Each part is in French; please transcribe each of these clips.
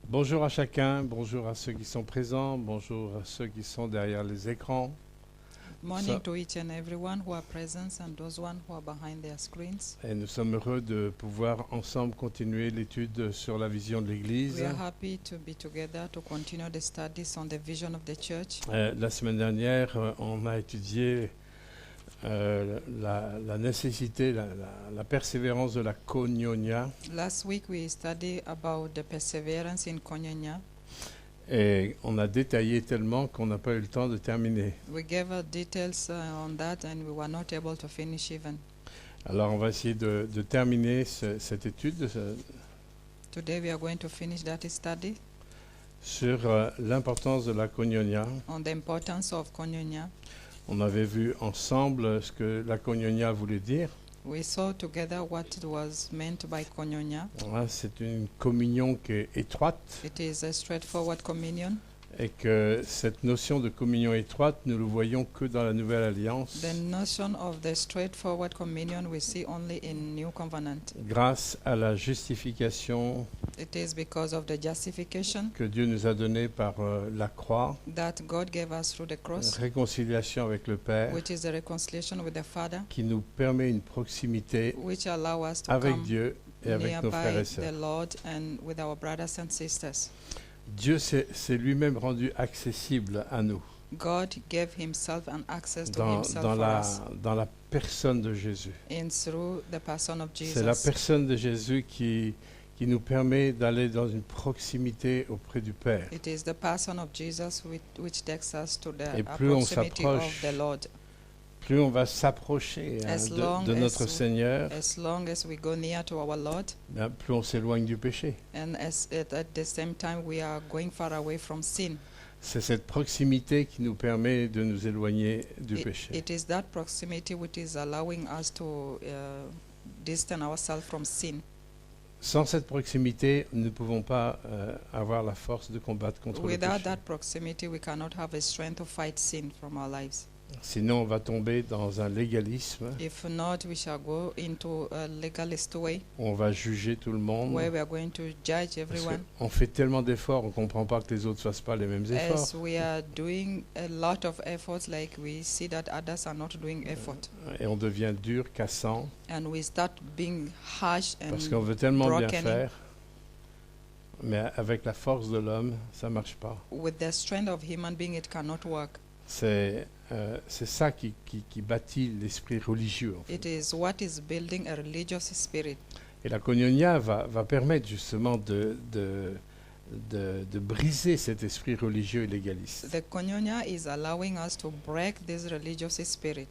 Bonjour à chacun, bonjour à ceux qui sont présents, bonjour à ceux qui sont derrière les écrans. Morning So- to each and everyone who are present and those one who are behind their screens. Et nous sommes heureux de pouvoir ensemble continuer l'étude sur la vision de l'Église. We are happy to be together to continue the studies on the vision of the church. La semaine dernière, on a étudié la nécessité, la persévérance de la koinonia. Last week we studied about the perseverance in koinonia. Et on a détaillé tellement qu'on n'a pas eu le temps de terminer. We gave details on that and we were not able to finish even. Alors on va essayer de terminer cette étude Today we are going to finish that study sur l'importance de la koinonia. on the importance of koinonia. On avait vu ensemble ce que la koinonia voulait dire. We saw together what it was meant by koinonia. Voilà, c'est une communion qui est étroite It is a straightforward communion. et que cette notion de communion étroite, nous le voyons que dans la Nouvelle Alliance The notion of the straightforward communion we see only in New Covenant. grâce à la justification It is because of the justification que Dieu nous a donnée par la croix, that God gave us through the cross, réconciliation avec le Père, which is the reconciliation with the Father, qui nous permet une proximité which allow us to avec come Dieu et avec nos frères nearby et the sœurs. Lord and with our brothers and sisters. Dieu s'est lui-même rendu accessible à nous God gave himself an access to dans himself for us la personne de Jésus. in through the person of C'est la Jesus. personne de Jésus qui nous permet d'aller dans une proximité auprès du Père. It is the person of Jesus which takes us to the Et plus on proximity s'approche, of the Lord. Plus on va s'approcher As long de notre as Seigneur, As long as we go near to our Lord, plus on s'éloigne du péché. and at the same time we are going far away from sin. C'est cette proximité qui nous permet de nous éloigner du péché. It is that proximity which is allowing us to distance ourselves from sin. Sans cette proximité, nous ne pouvons pas avoir la force de combattre contre le Without péché. that proximity, we cannot have a strength to fight sin from our lives. Sinon, on va tomber dans un légalisme If not, we shall go into a legalist way où on va juger tout le monde. where we are going to judge Parce everyone. qu'on fait tellement d'efforts, on ne comprend pas que les autres ne fassent pas les mêmes efforts. As we are doing a lot of efforts, like we see that others are not doing effort. Et on devient dur, cassant, And we start being harsh parce and qu'on veut tellement bien broken. faire. Mais avec la force de l'homme, ça ne marche pas. With the strength of human being, it cannot work. C'est ça qui bâtit l'esprit religieux. En fait. It is what is building a religious spirit. Et la koinonia va permettre justement de briser cet esprit religieux et légaliste. The koinonia is allowing us to break this religious spirit.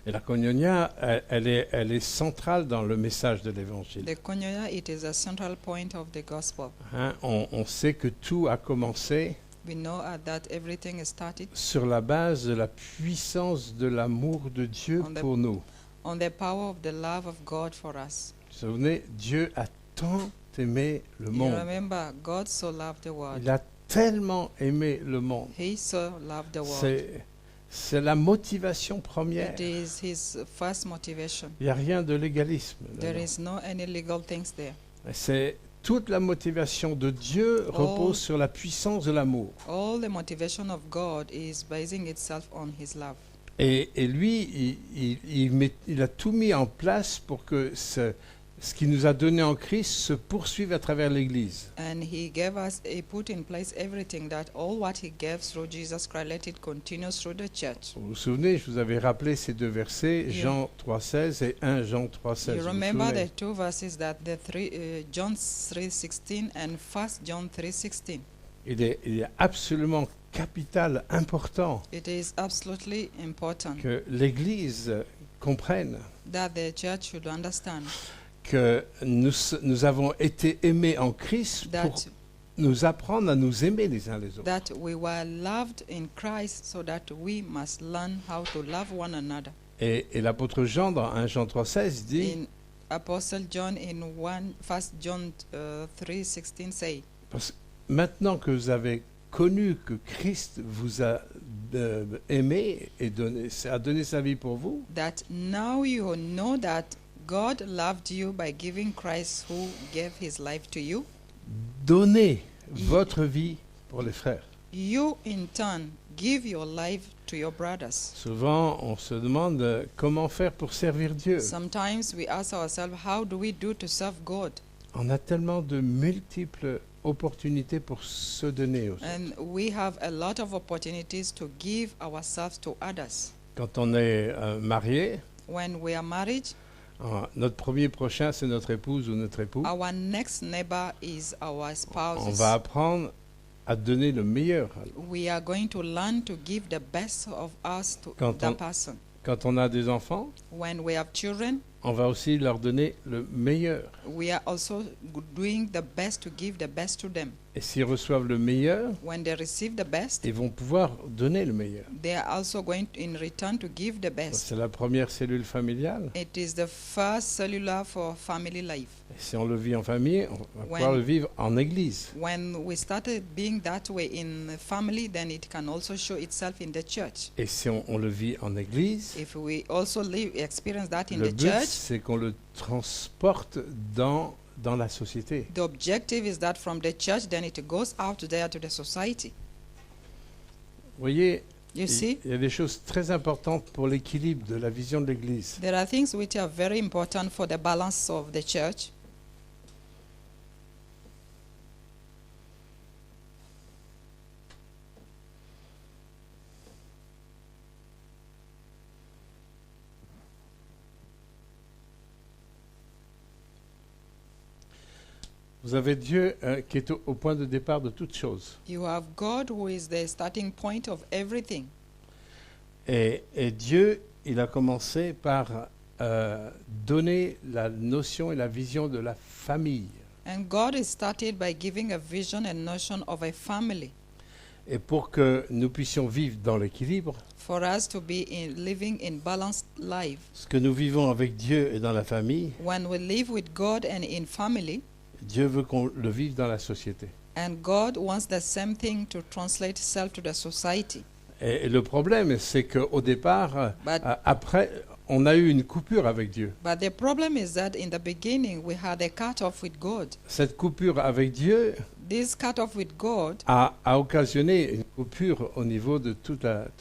Et la koinonia, elle est centrale dans le message de l'Évangile. The koinonia, it is a central point of the gospel. Hein, on sait que tout a commencé We know that everything started sur la base de la puissance de l'amour de Dieu On the- pour nous. on the power of the love of God for us. Vous vous souvenez, Dieu a tant aimé le You monde. remember, God so loved the world. Il a tellement aimé le monde. He so loved the world. C'est la motivation première. It is his first motivation. Il n'y a rien de légalisme. There là-dedans. is no any legal things there. C'est toute la motivation de Dieu repose sur la puissance de l'amour. All the motivation of God is basing itself on his love. Et lui, il a tout mis en place pour que ce qu'il nous a donné en Christ se poursuive à travers l'Église. And he gave us, he put in place everything that all what he gave through Jesus Christ, let it continue through the church. Vous vous souvenez, je vous avais rappelé ces deux versets, Yeah. Jean 3,16 et 1 Jean 3,16. You Vous vous remember souvenez? the two verses that John 3:16 and 1 John 3:16. Il est absolument capital, important It is absolutely important que l'Église comprenne that the church should understand que nous avons été aimés en Christ pour that nous apprendre à nous aimer les uns les autres. that we were loved in Christ, so that we must learn how to love one another. Et l'apôtre Jean, dans 1 Jean 3,16, dit, In Apostle John in 1 John 3:16 say, parce que maintenant que vous avez connu que Christ vous a aimé et a donné sa vie pour vous, that now you know that God loved you by giving Christ who gave his life to you. donnez votre vie pour les frères. You, in turn, give your life to your brothers. Souvent, on se demande comment faire pour servir Dieu. Sometimes we ask ourselves, how do we do to serve God? On a tellement de multiples opportunités pour se donner aussi. And we have a lot of opportunities to give ourselves to others. Quand on est marié, When we are married, notre premier prochain, c'est notre épouse ou notre époux. our next neighbor is our On spouse. va apprendre à donner le meilleur. We are going to learn to give the best of us to Quand that on- person. Quand on a des enfants, When we have children, on va aussi leur donner le meilleur. we are also doing the best to give the best to them. Et s'ils reçoivent le meilleur, When they receive the best, ils vont pouvoir donner le meilleur. they are also going in return to give the best. C'est la première cellule familiale. It is the first cellular for family life. Et si on le vit en famille, on va When- pouvoir le vivre en église. When we started being that way in the family, then it can also show itself in the church. Et si on le vit en église, If we also experience that in le the but, church, c'est qu'on le transporte dans la société. the objective is that from the church, then it goes out there to the society. Vous voyez, You see, il y a des choses très importantes pour l'équilibre de la vision de l'Église. there are things which are very important for the balance of the church. Vous avez Dieu qui est au point de départ de toutes choses. You have God who is the starting point of everything. Et Dieu, il a commencé par donner la notion et la vision de la famille. And God is started by giving a vision and notion of a family Et pour que nous puissions vivre dans l'équilibre, for us to be living in balanced life. ce que nous vivons avec Dieu et dans la famille, When we live with God and in family, Dieu veut qu'on le vive dans la société. and God wants the same thing to translate itself to the society. Et le problème, c'est qu'au départ, But, après, on a eu une coupure avec Dieu. but the problem is that in the beginning we had a cut-off with God. Cette coupure avec Dieu This cut-off with God, a occasionné une coupure au niveau de tout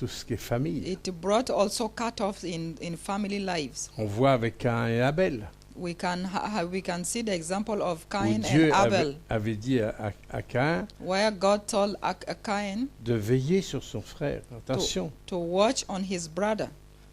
ce qui est famille. it brought also cut-offs in family lives. On voit avec Caïn et Abel, We can see the example of où Cain Dieu and Abel, avait dit à Caïn where God told Cain de veiller sur son frère. Attention, to watch on his brother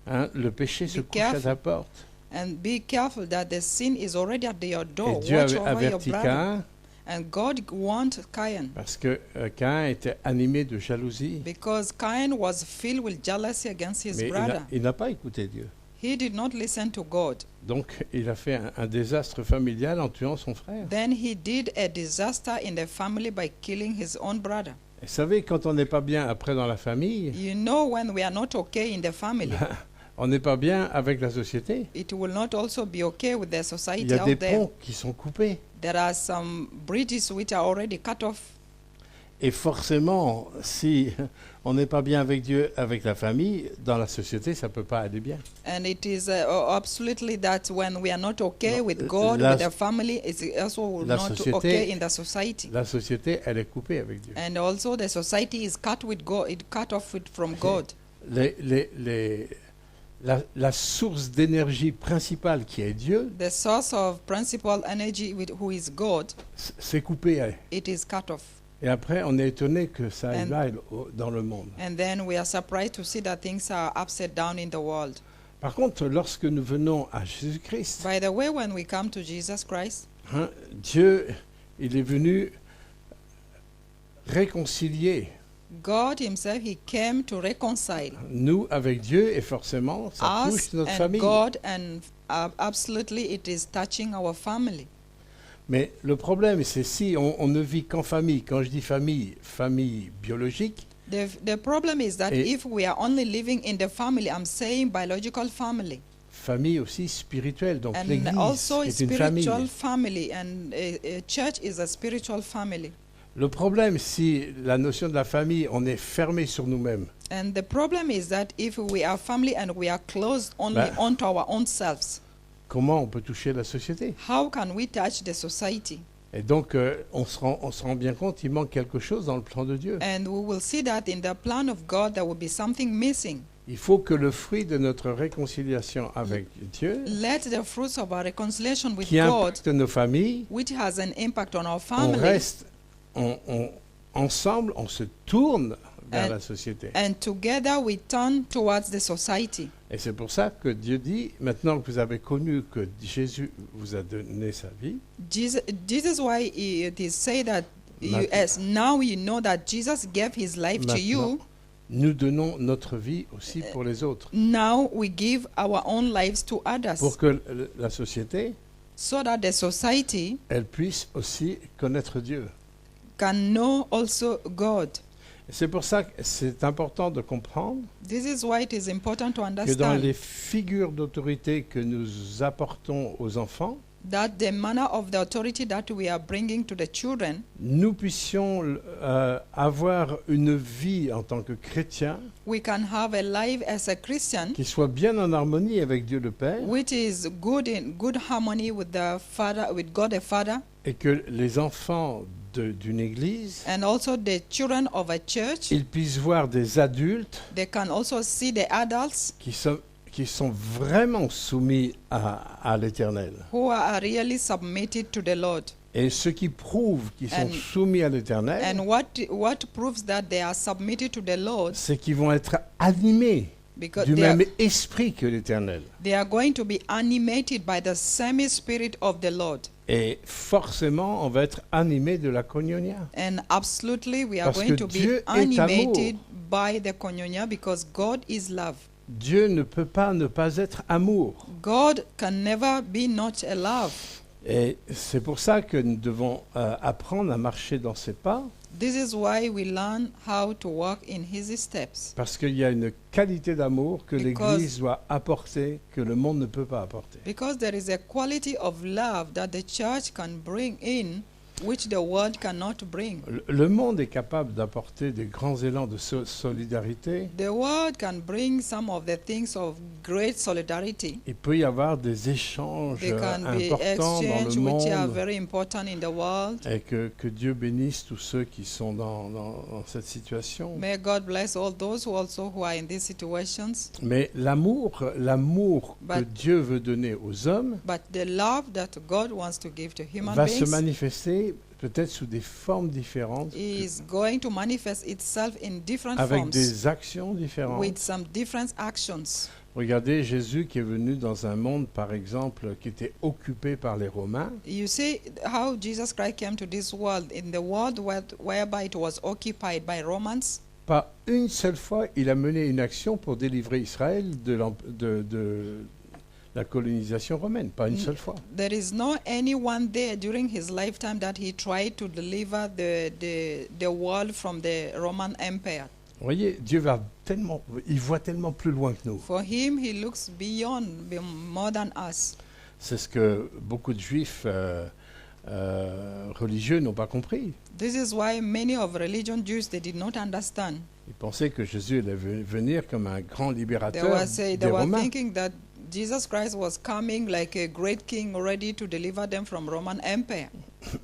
hein, le péché se Be couche à careful. ta porte. and be careful that the sin is already at your Et door. Dieu Watch avait over your averti brother. Caïn And God warned Cain parce que Caïn était animé de jalousie. because Cain was filled with jealousy against his Mais brother. il n'a pas écouté Dieu. He did not listen to God. Donc il a fait un désastre familial en tuant son frère. Then he did a disaster in the family by killing his own brother. Et vous savez, quand on n'est pas bien après dans la famille, You know, when we are not okay in the family, on n'est pas bien avec la société. it will not also be okay with the Il society y a des out there. ponts qui sont coupés. There are some bridges which are already cut off. Et forcément, si on n'est pas bien avec Dieu, avec la famille, dans la société, ça ne peut pas aller bien. And it is absolutely that when we are not okay No, with God, la- with the family, it's also la not société- okay in the society. La société, elle est coupée avec Dieu. And also the society is cut with God, it cut off from God. La source d'énergie principale qui est Dieu, The source of principal energy, who is God, c'est coupé. it is cut off. Et après, on est étonné que ça aille And- mal dans le monde. And then we are surprised to see that things are upside down in the world. Par contre, lorsque nous venons à Jésus-Christ, By the way, when we come to Jesus Christ, hein, Dieu, il est venu réconcilier God himself, he came to reconcile nous avec Dieu et forcément, ça us touche notre and famille. God, and absolutely it is touching our family. Mais le problème, c'est si on ne vit qu'en famille. Quand je dis famille, famille biologique, The problem is that Et- if we are only living in the family, I'm saying biological family, famille aussi spirituelle. Donc and l'Église also est une famille. spiritual family, and a church is a spiritual family. Le problème, si la notion de la famille, on est fermé sur nous-mêmes, And the problem is that if we are family and we are closed only Bah. onto our own selves, comment on peut toucher la société? how can we touch the society? Et donc, on se rend bien compte, il manque quelque chose dans le plan de Dieu. And we will see that in the plan of God there will be something missing. Il faut que le fruit de notre réconciliation avec Dieu, Let the fruits of our reconciliation with qui God, impacte nos familles, which has an impact on our on family, reste ensemble, on se tourne vers And- la société. and together we turn towards the society. Et c'est pour ça que Dieu dit, maintenant que vous avez connu que Jésus vous a donné sa vie, This is why it is said that Maintenant- as now you know that Jesus gave his life to you. Maintenant. nous donnons notre vie aussi pour les autres. Now we give our own lives to others, Pour que la société, so that the society elle puisse aussi connaître Dieu. can know also God. Et c'est pour ça que c'est important de comprendre This is why it is important to que dans understand les figures d'autorité que nous apportons aux enfants, that the manner of the authority that we are bringing to the children, nous puissions avoir une vie en tant que chrétiens we can have a life as a Christian qui soit bien en harmonie avec Dieu le Père, which is good in good harmony with the Father, with God the Father, et que les enfants d'une église, and also the children of a church. ils puissent voir des adultes They can also see the adults qui sont vraiment soumis à l'Éternel. who are really submitted to the Lord. Et ce qui prouve qu'ils sont And- soumis à l'Éternel, And what proves that they are submitted to the Lord, c'est qu'ils vont être animés because du même esprit que l'Éternel. they are going to be animated by the same spirit of the Lord. Et forcément, on va être animé de la koinonia. And absolutely we are Parce going que to be Dieu est animated by the koinonia, because God is love. Dieu ne peut pas ne pas être amour. God can never be not a love. Et c'est pour ça que nous devons apprendre à marcher dans ses pas, This is why we learn how to walk in his steps. parce qu'il y a une qualité d'amour que Because- l'Église doit apporter, que le monde ne peut pas apporter. Because there is a quality of love that the church can bring in, which the world cannot bring. Le monde est capable d'apporter des grands élans de solidarité. The world can bring some of the things of great solidarity. Il peut y avoir des échanges There can be importants dans exchange le which are monde. very important in the world. Et que Dieu bénisse tous ceux qui sont dans cette situation. May God bless all those who are in these situations. Mais l'amour que But- Dieu veut donner aux hommes But the love that God wants to give to human va se beings manifester peut-être sous des formes différentes, is going to manifest itself in different avec forms, des actions différentes. with some different actions. Regardez Jésus qui est venu dans un monde, par exemple, qui était occupé par les Romains. You see how Jesus Christ came to this world, in the world whereby it was occupied by Romans. Pas une seule fois, il a mené une action pour délivrer Israël de la colonisation romaine. Pas une seule fois. There is no anyone there during his lifetime that he tried to deliver the world from the Roman Empire. Vous voyez, Dieu il voit tellement plus loin que nous. For him, he looks more than us. C'est ce que beaucoup de juifs religieux n'ont pas compris. This is why many of religion Jews, they did not understand. Ils pensaient que Jésus allait venir comme un grand They libérateur were, des Romains. thinking that Jesus Christ was coming like a great king ready to deliver them from Roman Empire.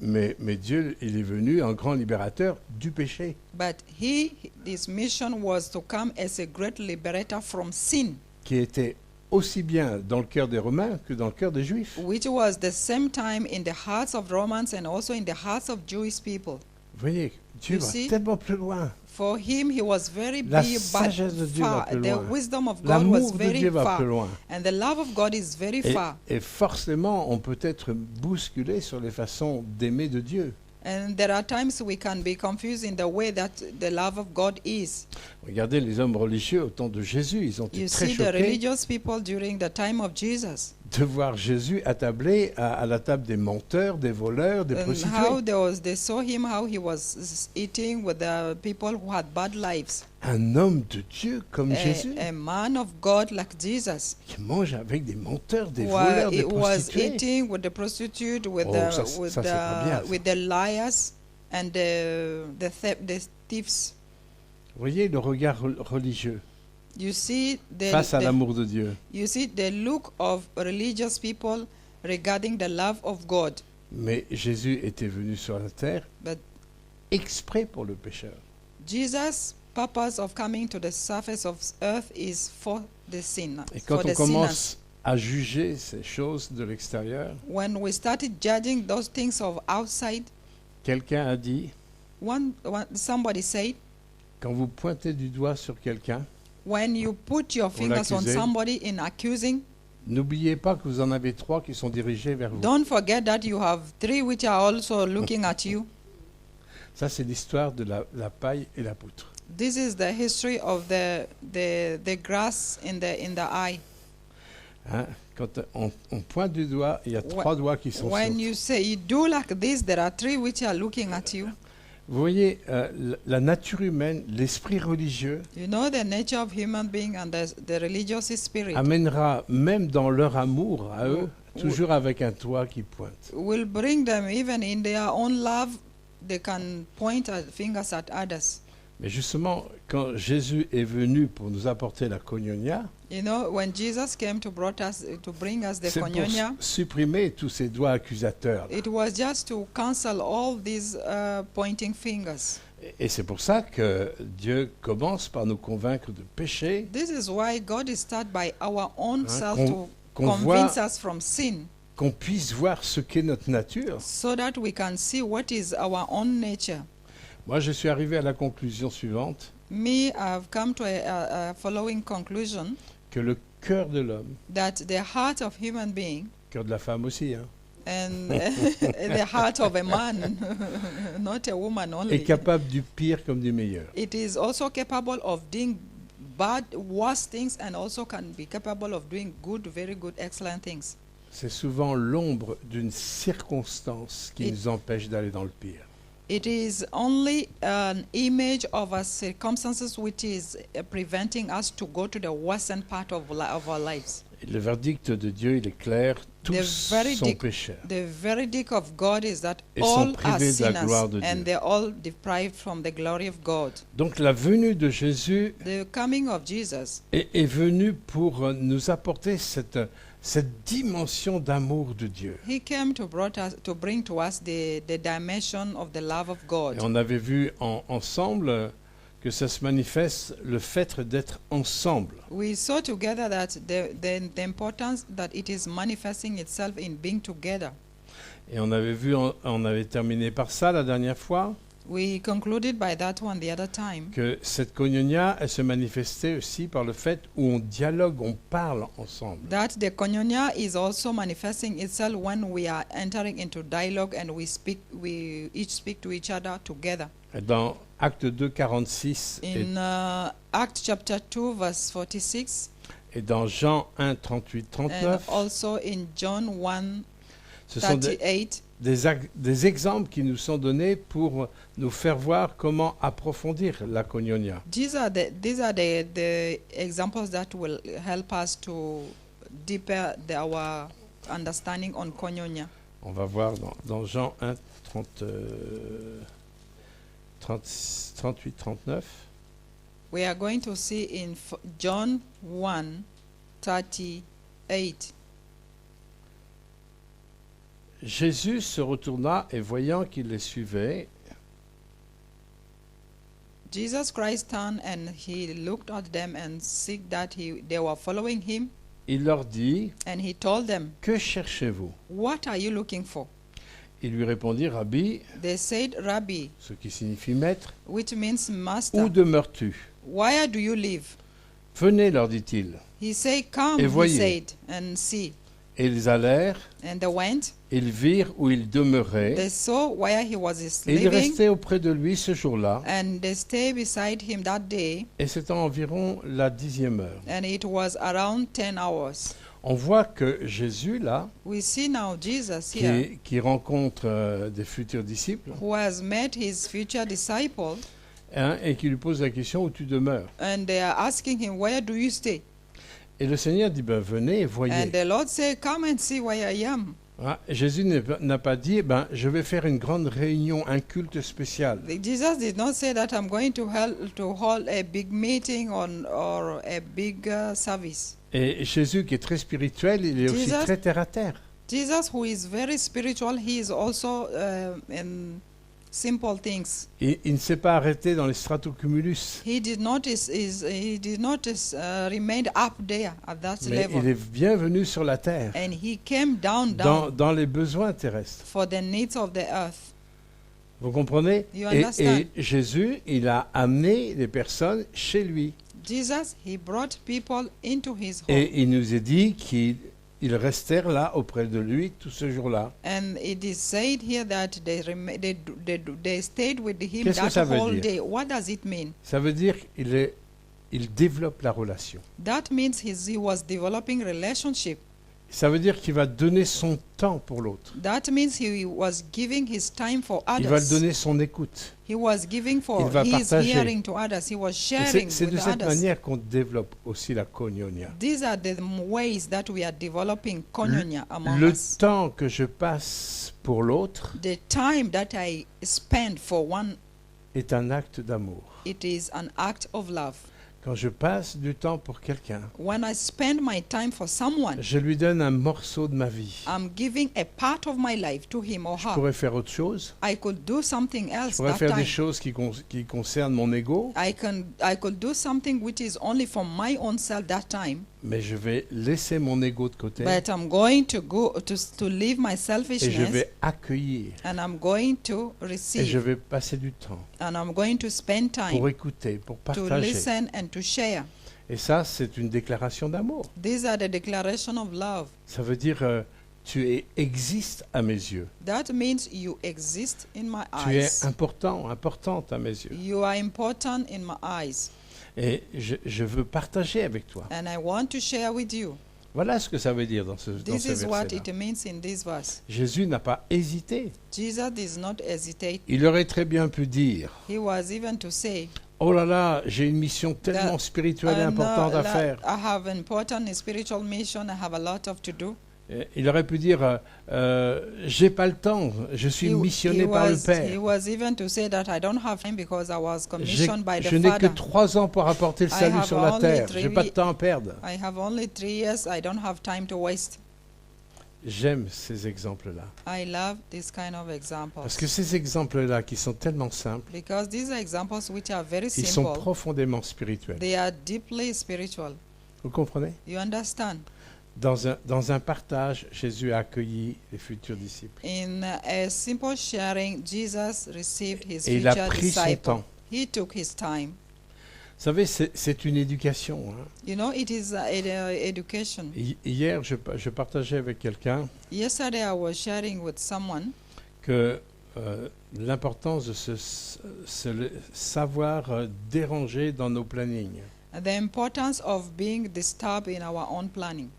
Mais Dieu, il est venu un grand libérateur du péché. But his mission was to come as a great liberator from sin, Qui était aussi bien dans le cœur des Romains que dans le cœur des Juifs. which was the same time in the hearts of Romans and also in the hearts of Jewish people. Vous voyez, Dieu You va see? tellement plus loin. For him, he was very La big, sagesse de Dieu va far. plus The loin. wisdom of God was L'amour de very Dieu va far. plus loin. And the love of God is very far. Et forcément, on peut être bousculé sur les façons d'aimer de Dieu. And there are times we can be confused in the way that the love of God is. Regardez les hommes religieux au temps de Jésus, ils ont été You très see the choqués religious people during the time of Jesus, de voir Jésus attablé à la table des menteurs, des voleurs, des and prostituées. how they saw him, how he was eating with the people who had bad lives. Un homme de Dieu comme Jésus A man of God like Jesus, qui mange avec des menteurs, des who voleurs, des was prostituées. eating with the prostitute, with Oh, ça, c'est pas bien, ça. with the liars and the thieves. Vous voyez le regard religieux You see face à l'amour de Dieu. you see the look of religious people regarding the love of God. Mais Jésus était venu sur la terre But exprès pour le pécheur. Jesus' purpose of coming to the surface of earth is for the sinner, Et for quand on the sinners. commence à juger ces choses de l'extérieur, When we started judging those things of outside, quelqu'un a dit, somebody said, quand vous pointez du doigt sur quelqu'un, when you put your fingers on l'accuser. somebody in accusing, n'oubliez pas que vous en avez 3 qui sont dirigés vers vous. don't forget that you have 3 which are also looking at you. Ça, c'est l'histoire de la paille et la poutre. This is the history of the grass in the eye. Hein? Quand on pointe du doigt, il y a 3 doigts qui sont When sur. you say you do like this, there are 3 which are looking at you. Vous voyez, la nature humaine, l'esprit religieux, You know the nature of human being and the religious spirit amènera, même dans leur amour à eux, Oui. toujours avec un doigt qui pointe. will bring them, even in their own love, they can point at fingers at others. Mais justement, quand Jésus est venu pour nous apporter la koinonia, You know, when Jesus came to bring us the c'est pour koinonia, supprimer tous ces doigts accusateurs. it was just to cancel all these pointing fingers. Et c'est pour ça que Dieu commence par nous convaincre de péché, This is why God is started by our own self qu'on- to qu'on convince voit, us from sin, qu'on puisse voir ce qu'est notre nature. so that we can see what is our own nature. Moi, je suis arrivé à la conclusion suivante, Me, I've come to a following conclusion que le cœur de l'homme, that the heart of human being cœur de la femme aussi, hein, and the heart of a man, not a woman est only, capable du pire comme du meilleur. it is also capable of doing bad, worse things, and also can be capable of doing good, very good, excellent things. C'est souvent l'ombre d'une circonstance qui Et- nous empêche d'aller dans le pire. It is only an image of a circumstances which is preventing us to go to the worsened part of our lives. Et le verdict de Dieu, il est clair, tous sont verdict- pécheurs. The verdict of God is that Et sont all are privés de la sinners gloire de and Dieu. they're all deprived from the glory of God. Donc la venue de Jésus The coming of Jesus est venue pour nous apporter cette dimension d'amour de Dieu. He came to bring to us the dimension of the love of Et God. on avait vu ensemble que ça se manifeste le fait d'être ensemble. We saw together that the importance that it is manifesting itself in being together. Et on avait vu, on avait terminé par ça la dernière fois, We concluded by that one the other time que cette koinonia, elle se manifestait aussi par le fait où on dialogue, on parle ensemble. that the koinonia is also manifesting itself when we are entering into dialogue and we each speak to each other together. Et dans Acte 2, 46 In Acts chapter 2 verse 46 et dans Jean 1, 38, and 39, also in John 1 ce sont 38. des exemples qui nous sont donnés pour nous faire voir comment approfondir la koinonia. These are the examples that will help us to deeper our understanding on koinonia. On va voir dans Jean 1, 38, 39. We are going to see in John 1 38. Jésus se retourna et voyant qu'il les suivait, Jesus Christ turned and he looked at them and see that they were following him, il leur dit, and he told them, que cherchez-vous? "What are you looking for?" Ils lui répondirent, Rabbi, They said, "Rabbi," ce qui signifie maître, which means où master. demeures-tu? "Where do you live?" Venez, leur dit-il. He said, "Come," Et he voyez. said, "and see." Et ils allèrent, And they went. ils virent où il demeurait, They saw where he was et ils living, restaient auprès de lui ce jour-là, and they stayed beside him that day, et c'était environ la 10e heure. and it was around 10 hours. On voit que Jésus, là, We see now Jesus here, qui rencontre des futurs disciples, who has met his future disciple, hein, et qui lui pose la question où tu demeures. and they are asking him, "Where do you stay?" Et le Seigneur dit, ben, venez et voyez. And the Lord said, "Come and see where I am." Ah, Jésus n'a pas dit, ben, je vais faire une grande réunion, un culte spécial. Jesus did not say that I'm going to hold a big meeting or a big service. Et Jésus, qui est très spirituel, il est aussi Jesus- très terre à terre. Jesus, who is very spiritual, he is also in simple things. Il ne s'est pas arrêté dans les stratocumulus, He did not remain up there at that mais il level, est bien venu sur la terre, and he came down dans les besoins terrestres. for the needs of the earth. Vous comprenez? You Et understand? Jésus, il a amené les personnes chez lui. Jesus, he brought people into his home, Et il nous est dit qu'ils restèrent là auprès de lui tout ce jour-là. and it is said here that they stayed with him Qu'est-ce que that ça veut whole dire? day. What does it mean? Ça veut dire qu'il développe la relation. That means he was developing relationship. Ça veut dire qu'il va donner son temps pour l'autre. That means he was giving his time for Il va others. donner son écoute. He was giving Il for va his partager. hearing to others. He was Et sharing c'est de with cette others. manière qu'on développe aussi la koinonia. These are the ways that we are developing koinonia among Le us. temps que je passe pour l'autre The time that I spend for one, est un acte d'amour. it is an act of love. Quand je passe du temps pour quelqu'un, When I spend my time for someone, je lui donne un morceau de ma vie. I'm giving a part of my life to him or Je her. pourrais faire autre chose. I could do something Je else pourrais that faire des time. choses qui concernent mon ego, I could do something which is only for my own self that time. mais je vais laisser mon ego de côté But I'm going to go to leave my et je selfishness, vais accueillir and I'm going to et je receive, vais passer du temps and I'm going to spend pour time écouter, pour to partager. listen and to share. Et ça, c'est une déclaration d'amour. These are the declaration of love. Ça veut dire existes à mes yeux. That means you exist in my Tu es eyes. importante à mes yeux. You are important in my eyes, Et je veux partager avec toi. and I want to share with you. Voilà ce que ça veut dire dans ce This is what verset-là. it means in this verse. Jésus n'a pas hésité. Jesus did not hesitate. Il aurait très bien pu dire, He was even to say, oh là là, j'ai une mission tellement spirituelle et importante à faire. I have important spiritual mission. I have a lot of to do. Il aurait pu dire, j'ai pas le temps, je suis missionné par le He Père. was even to say that I don't have time because I was commissioned by the Je n'ai que Father. 3 ans pour apporter le salut have sur la only terre. 3 J'ai pas de temps à perdre. I have only 3 years. I don't have time to waste. J'aime ces exemples-là. I love this kind of Parce examples que ces exemples-là, qui sont tellement simples, because these are examples which are very ils sont simple. profondément spirituels. They are deeply spiritual. Vous comprenez? You understand? Dans un partage, Jésus a accueilli les futurs disciples. In a simple sharing, Jesus received his Et il a future pris son disciple. temps. He took his time. Vous savez, c'est une éducation. Hein. You know, it is education. Hier, je partageais avec quelqu'un Yesterday, I was sharing with someone que l'importance de se savoir déranger dans nos plannings. the importance of being disturbed in our own planning.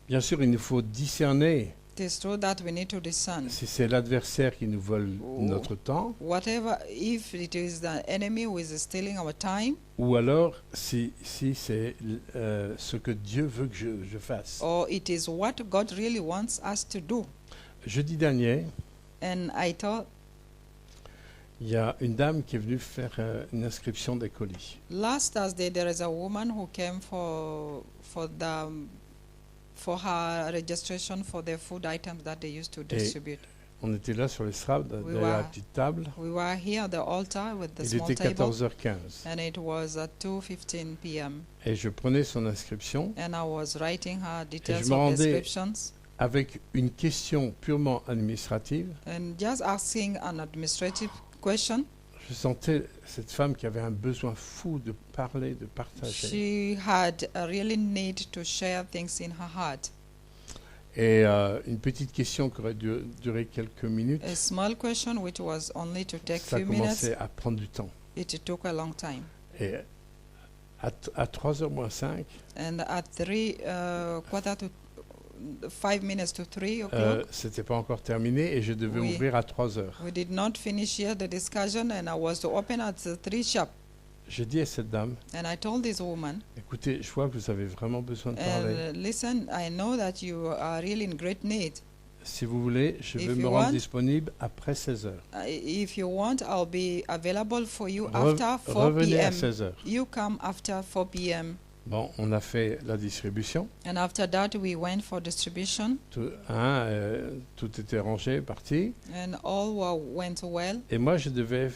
Bien sûr, il nous faut discerner It is true that we need to discern. si c'est l'adversaire qui nous vole notre temps Whatever, if it is the enemy who is stealing our time, ou alors si c'est ce que Dieu veut que je fasse. or it is what God really wants us to do. Jeudi dernier, And I thought, il y a une dame qui est venue faire une inscription des colis. last Thursday there is a woman who came for her registration for the food items that they used to distribute. On était là sur l'estrade, derrière la were- petite table. We were here at the altar with the Il small était table, 14h15. and it was at 2:15 p.m. Et je prenais son inscription And I was writing her details je me of rendais- descriptions avec une question purement administrative. and just asking an administrative question. Je sentais cette femme qui avait un besoin fou de parler, de partager. She had a really need to share things in her heart. Et une petite question qui aurait duré quelques minutes, A small question which was only to take ça few minutes. commençait à prendre du temps. It took a long time. Et à 3h moins 5, And at 5 minutes to 3 o'clock, c'était pas encore terminé et je devais Oui. ouvrir à 3h. we did not finish here the discussion, and I was to open at 3 sharp. J'ai dit à cette dame, And I told this woman, écoutez, je vois que vous avez vraiment besoin de parler. listen, I know that you are really in great need. Si vous voulez, je If vais me you rendre want- disponible après 16h. If you want, I'll be available for you after 4 Revenez à p.m. 16h. You come after 4 p.m. Bon, on a fait la distribution. And after that, we went for distribution, Tout était rangé, parti. and went well. Et moi, je devais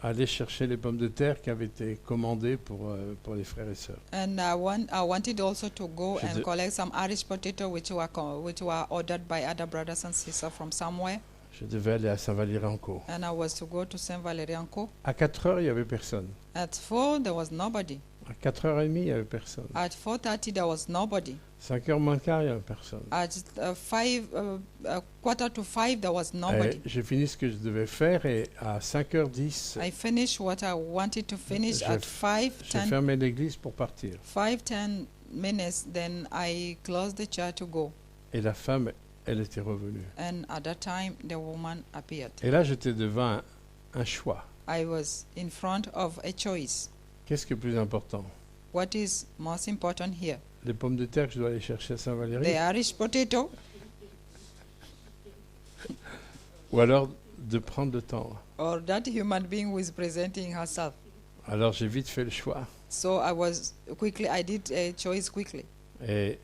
aller chercher les pommes de terre qui avaient été commandées pour les frères et sœurs. And I wanted also to go Je and de- collect some Irish potato which were ordered by other brothers and sisters from somewhere. Je devais aller à Saint-Valery-en-Caux. And I was to go to Saint Valerianco. À 4 heures, il n'y avait personne. At 4, there was nobody. À 4h30, il n'y avait personne. At 4:30, there was nobody. 5h moins le quart, il n'y avait personne. At 4:45, there was nobody. Et j'ai fini ce que je devais faire et à 5h10, I finished what I wanted to finish J'ai at j'ai fermé l'église pour partir. 5-10 minutes. Then I closed the church to go. Et la femme, elle était revenue. And at that time, the woman appeared. Et là, j'étais devant un choix. I was in front of a choice. Qu'est-ce qui est plus important? What is most important here? Les pommes de terre que je dois aller chercher à Saint-Valery? The Irish potato, Ou alors de prendre le temps? or that human being who is presenting herself? Alors j'ai vite fait le choix. So I did a choice quickly. Et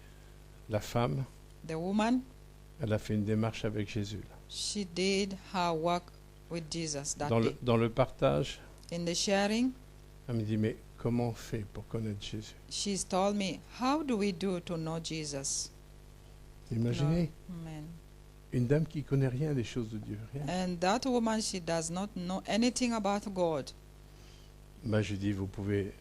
la femme, The woman, elle a fait une démarche avec Jésus. she did her work with Jesus that Dans day. le partage, In the sharing, elle me dit, mais comment on fait pour connaître Jésus? she's told me, how do we do to know Jesus? Imaginez, Amen. une dame qui connaît rien des choses de Dieu. Rien. And that woman, she does not know anything about God. Bah, je dis, vous pouvez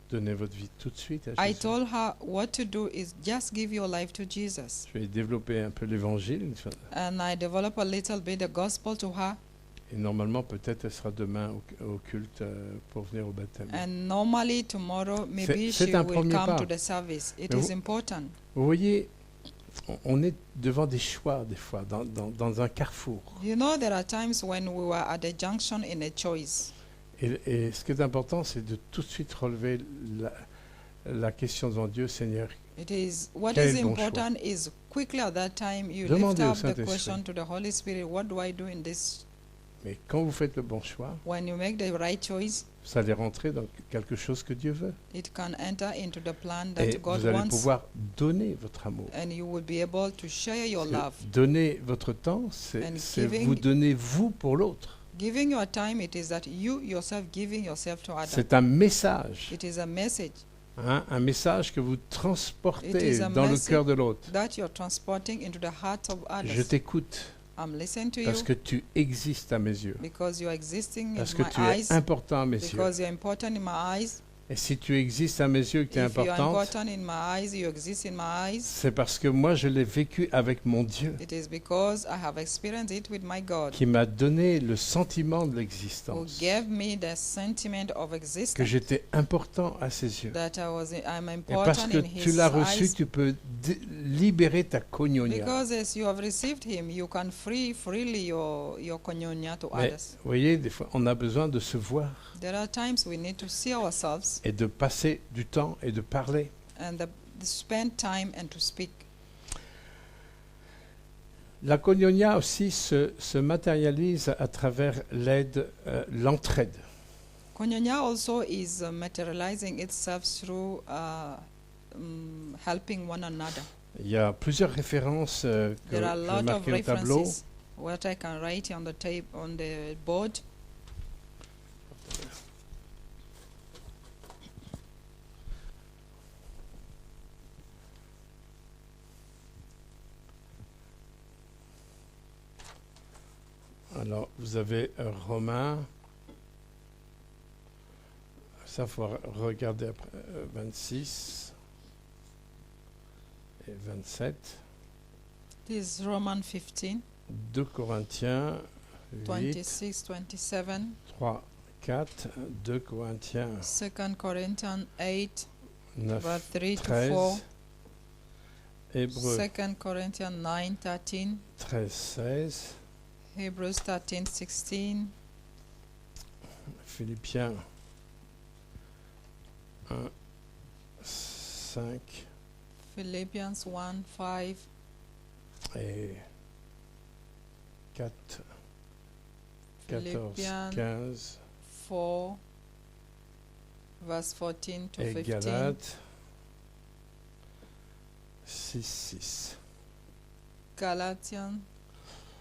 donner votre vie tout de suite à I Jésus. told her what to do is just give your life to Jesus. Je vais développer un peu l'évangile. And I develop a little bit the gospel to her. Et normalement, peut-être, elle sera demain au culte pour venir au baptême. And normally tomorrow, maybe c'est she un will premier come pas. to the service. It Mais is important. Vous voyez, on est devant des choix, des fois, dans un carrefour. You know, there are times when we were at a junction in a choice. Et ce qui est important, c'est de tout de suite relever la question devant Dieu, Seigneur. What Quel is bon important is quickly at that time you Demandez au lift up the Saint-Esprit. question to the Holy Spirit, what do I do in this? Mais quand vous faites le bon choix, When you make the right choice, vous allez rentrer dans quelque chose que Dieu veut. it can enter into the plan Et that God vous allez wants, pouvoir donner votre amour. and you will be able to share your Parce que love. donner votre temps, And c'est giving- vous donner vous pour l'autre. Giving your time, it is that you yourself giving yourself to others. C'est un message. It is a message Un message que vous It transportez is a dans le message cœur de l'autre. that you're transporting into the hearts of Je others. t'écoute I'm listening to parce you que tu existes à mes yeux. because you're existing in Parce que my tu es eyes, important à mes yeux. because you're important in my eyes. Et si tu existes à mes yeux et que tu es If you're importante, important in my eyes, you exist in my eyes. c'est parce que moi je l'ai vécu avec mon Dieu It is because I have experienced it with my God, qui m'a donné le sentiment de who l'existence, gave me the sentiment of que existence, j'étais important à ses yeux. that I'm Et parce important que in tu His l'as reçu, eyes. tu peux libérer ta koinonia. Because as you have received Him, you can free freely your koinonia to Mais others. vous voyez, des fois, on a besoin de se voir There are times we need to see ourselves et de passer du temps et de parler. and to spend time and to speak. La koinonia aussi se matérialise à travers l'aide, l'entraide. Koinonia also is materializing itself through helping one another. Il y a plusieurs références que There are a je lot of marquées au tableau. references what I can write on the board. Alors, vous avez Romains. Ça, il faut regarder après, 26 et 27. This is Romans 15, 2 Corinthiens 8, 26, 27, 3, 4. 2 Corinthiens 2 Corinthians 8, 9, verse 3 to 13. 4, Hébreux 2 Corinthians 9, 13, 13, 16. Hebrews 13, 16, Philippiens 1, 5 Philippians 1, 5, et 4, 14, Philippians 15, 4, verse 14 to et 15. Galates 6. Galatians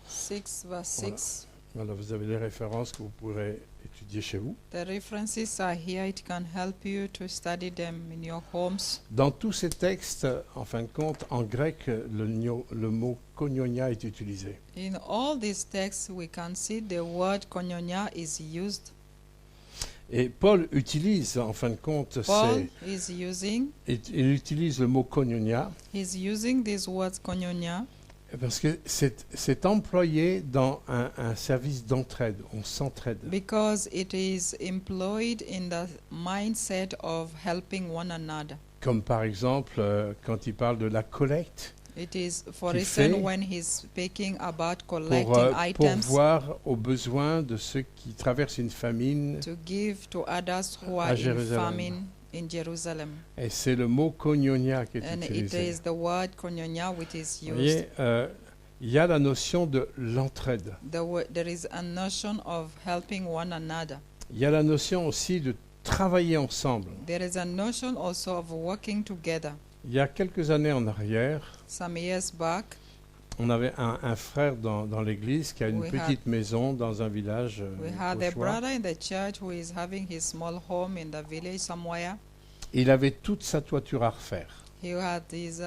6, verse 6. Voilà, vous avez les références que vous pourrez étudier chez vous. The references are here. It can help you to study them in your homes. Dans tous ces textes, en fin de compte, en grec, le mot koinonia est utilisé. In all these texts, we can see the word koinonia is used. Et Paul utilise, en fin de compte, Paul is using, il utilise le mot koinonia he's using these words koinonia parce que c'est employé dans un service d'entraide. On s'entraide. because it is employed in the mindset of helping one another. Comme par exemple, quand il parle de la collecte It is, for Qui instance, fait when he's speaking about pour collecting items pourvoir aux besoins de ceux qui traversent une famine. to give to others who à are in Jérusalem. famine in Jerusalem. Et c'est le mot koinonia qui est And it utilisé. is the word koinonia which is Vous used. voyez, il y a la notion de l'entraide. There is a notion of helping one another. Il y a la notion aussi de travailler ensemble. There is a notion also of working together. Il y a quelques années en arrière, Some years back, on avait un frère dans l'église qui a une We petite maison dans un village we had a gauchois. brother in the church who is having his small home in the village somewhere. Il avait toute sa toiture à refaire. He had his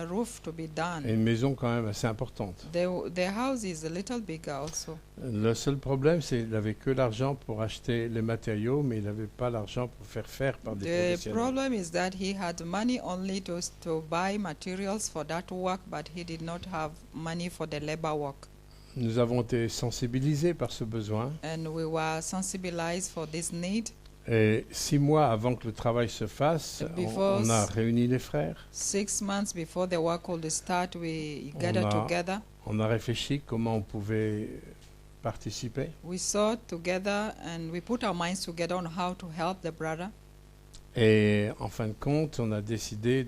roof to be Et done. une maison quand même assez importante. The house is a little bigger also. Le seul problème, c'est qu'il n'avait que l'argent pour acheter les matériaux, mais il n'avait pas l'argent pour faire par des The professionnels. problem is that he had money only to buy materials for that work, but he did not have money for the labor work. Nous avons été sensibilisés par ce besoin. And we were sensibilized for this need. Et 6 mois avant que le travail se fasse, Before on a réuni les frères. 6 months before the work could start, we gathered a- together. On a réfléchi comment on pouvait participer. We saw together and we put our minds together on how to help the brother. Et en fin de compte, on a décidé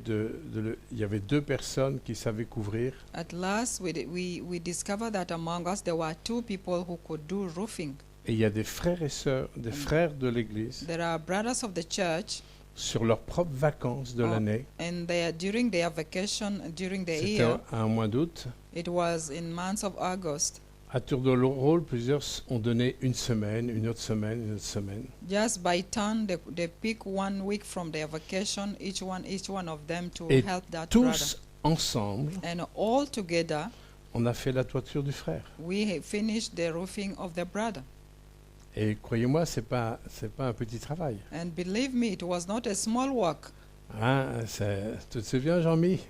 il y avait 2 personnes qui savaient couvrir. At last, we discovered that among us there were 2 people who could do roofing. Et il y a des frères et sœurs, des frères de l'église, There are brothers of the church, sur leurs propres vacances de Oh. l'année. and during their vacation, during the C'était year, un mois d'août. it was in months of August. À tour de rôle, plusieurs ont donné une semaine, une autre semaine, une autre semaine. Just by turn, they pick 1 week from their vacation, each one of them to Et help that brother. tous ensemble, And all together, on a fait la toiture du frère. we finished the roofing of the brother. Et croyez-moi, c'est pas un petit travail. And believe me, it was not a small work. Hein, tu te souviens, Jean-Mi?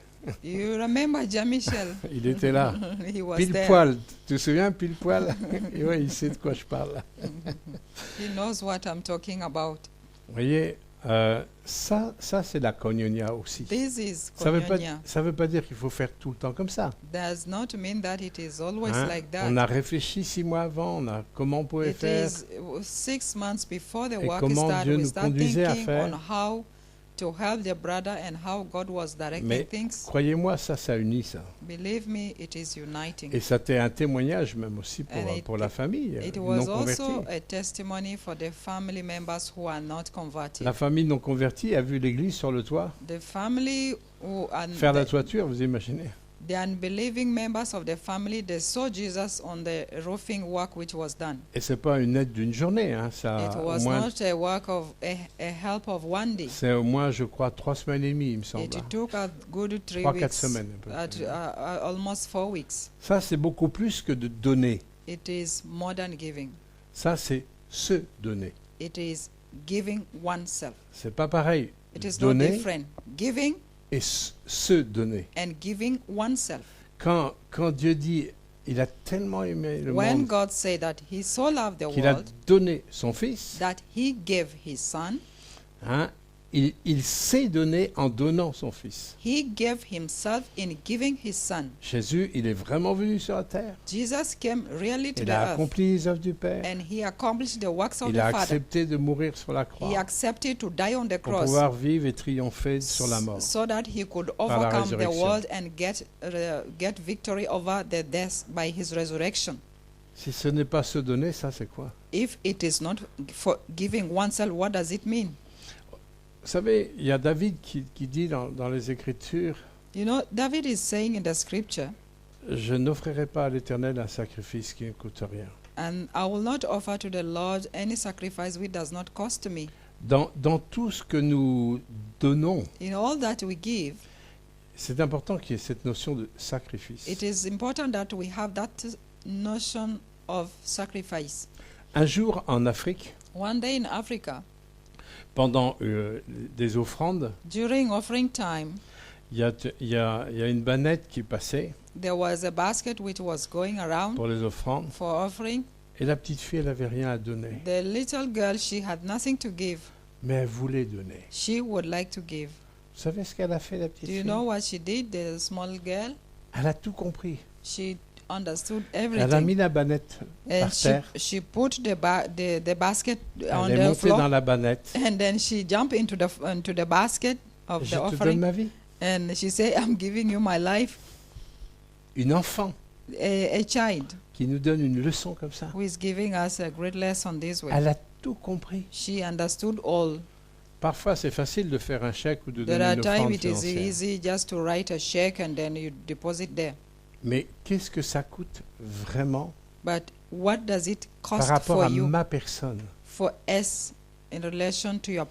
You remember Jean-Michel? Il était là. He was Pile there. poil. Tu te souviens, pile poil? Et ouais, il sait de quoi je parle. He knows what I'm talking about. Vous voyez, ça c'est la koinonia aussi. This is Ça veut koinonia. pas dire qu'il faut faire tout le temps comme ça. Does not mean that it is always Hein? like that. On a réfléchi 6 mois avant, comment on pouvait It faire. is 6 months before the Et work comment started. Dieu We nous start conduisait à thinking faire. on how to help the brother and how God was directing Mais things. croyez-moi, ça unit ça. Believe me, it is uniting. Et ça était un témoignage même aussi pour la famille It non was convertie. also a testimony for the family members who are not converted. La famille non convertie a vu l'église sur le toit The family who are faire la toiture, vous imaginez. the unbelieving members of the family, they saw Jesus on the roofing work which was done. Et c'est pas une aide d'une journée, hein, ça It au was moins, not a work of a help of 1 day. c'est au moins, je crois, 3 semaines et demie, il me semble. It took a good 3 3-4 weeks, semaines. à peu at, près. almost 4 weeks. Ça, c'est beaucoup plus que de donner. It is more than giving. Ça, c'est se donner. It is giving oneself. C'est pas pareil. It is not Donner different. Giving et se donner. and giving oneself. Quand Dieu dit, il a tellement aimé le When monde God said that He so loved the qu'il a world donné son Fils, that He gave His Son, hein, il s'est donné en donnant son Fils. He gave Himself in giving His Son. Jésus, il est vraiment venu sur la terre. Jesus came really to Il the a earth accompli les œuvres du Père. and He accomplished the works of Il the a Father. accepté de mourir sur la He croix accepted to die on the pour cross pouvoir vivre et triompher sur la mort. so that He could la overcome the résurrection. world and get victory over the death by His resurrection. Si ce n'est pas se donner, ça c'est quoi? If it is not for giving oneself, what does it mean? Vous savez, il y a David qui dit dans les Écritures, You know, David is saying in the scripture, je n'offrirai pas à l'Éternel un sacrifice qui ne coûte rien. and I will not offer to the Lord any sacrifice which does not cost me. Dans tout ce que nous donnons, In all that we give, c'est important qu'il y ait cette notion de sacrifice. it is important that we have that notion of sacrifice. Un jour en Afrique, One day in Africa, pendant des offrandes, during offering time, il y a une banette qui passait there was a basket which was going around pour les offrandes. for offering. Et la petite fille, elle n'avait rien à donner. The little girl, she had nothing to give. Mais elle voulait donner. She would like to give. Vous savez ce qu'elle a fait, la petite Do you fille? know what she did, the small girl? Elle a tout compris. She understood Elle a everything. mis la banette And par terre. she put the basket on Elle est the montée floor. dans la banette. And then she jumped into the basket of Je the te donne offering. ma vie. And she said, I'm giving you my life. Une enfant A child qui nous donne une leçon comme ça. who is giving us a great lesson this way. Elle a tout compris. She understood all. Parfois, c'est facile de faire un chèque ou de There donner are une times offrande it is financière. easy just to write a check and then you deposit there. Mais qu'est-ce que ça coûte vraiment But what does it par cost rapport for à you, ma personne? for us, in relation to your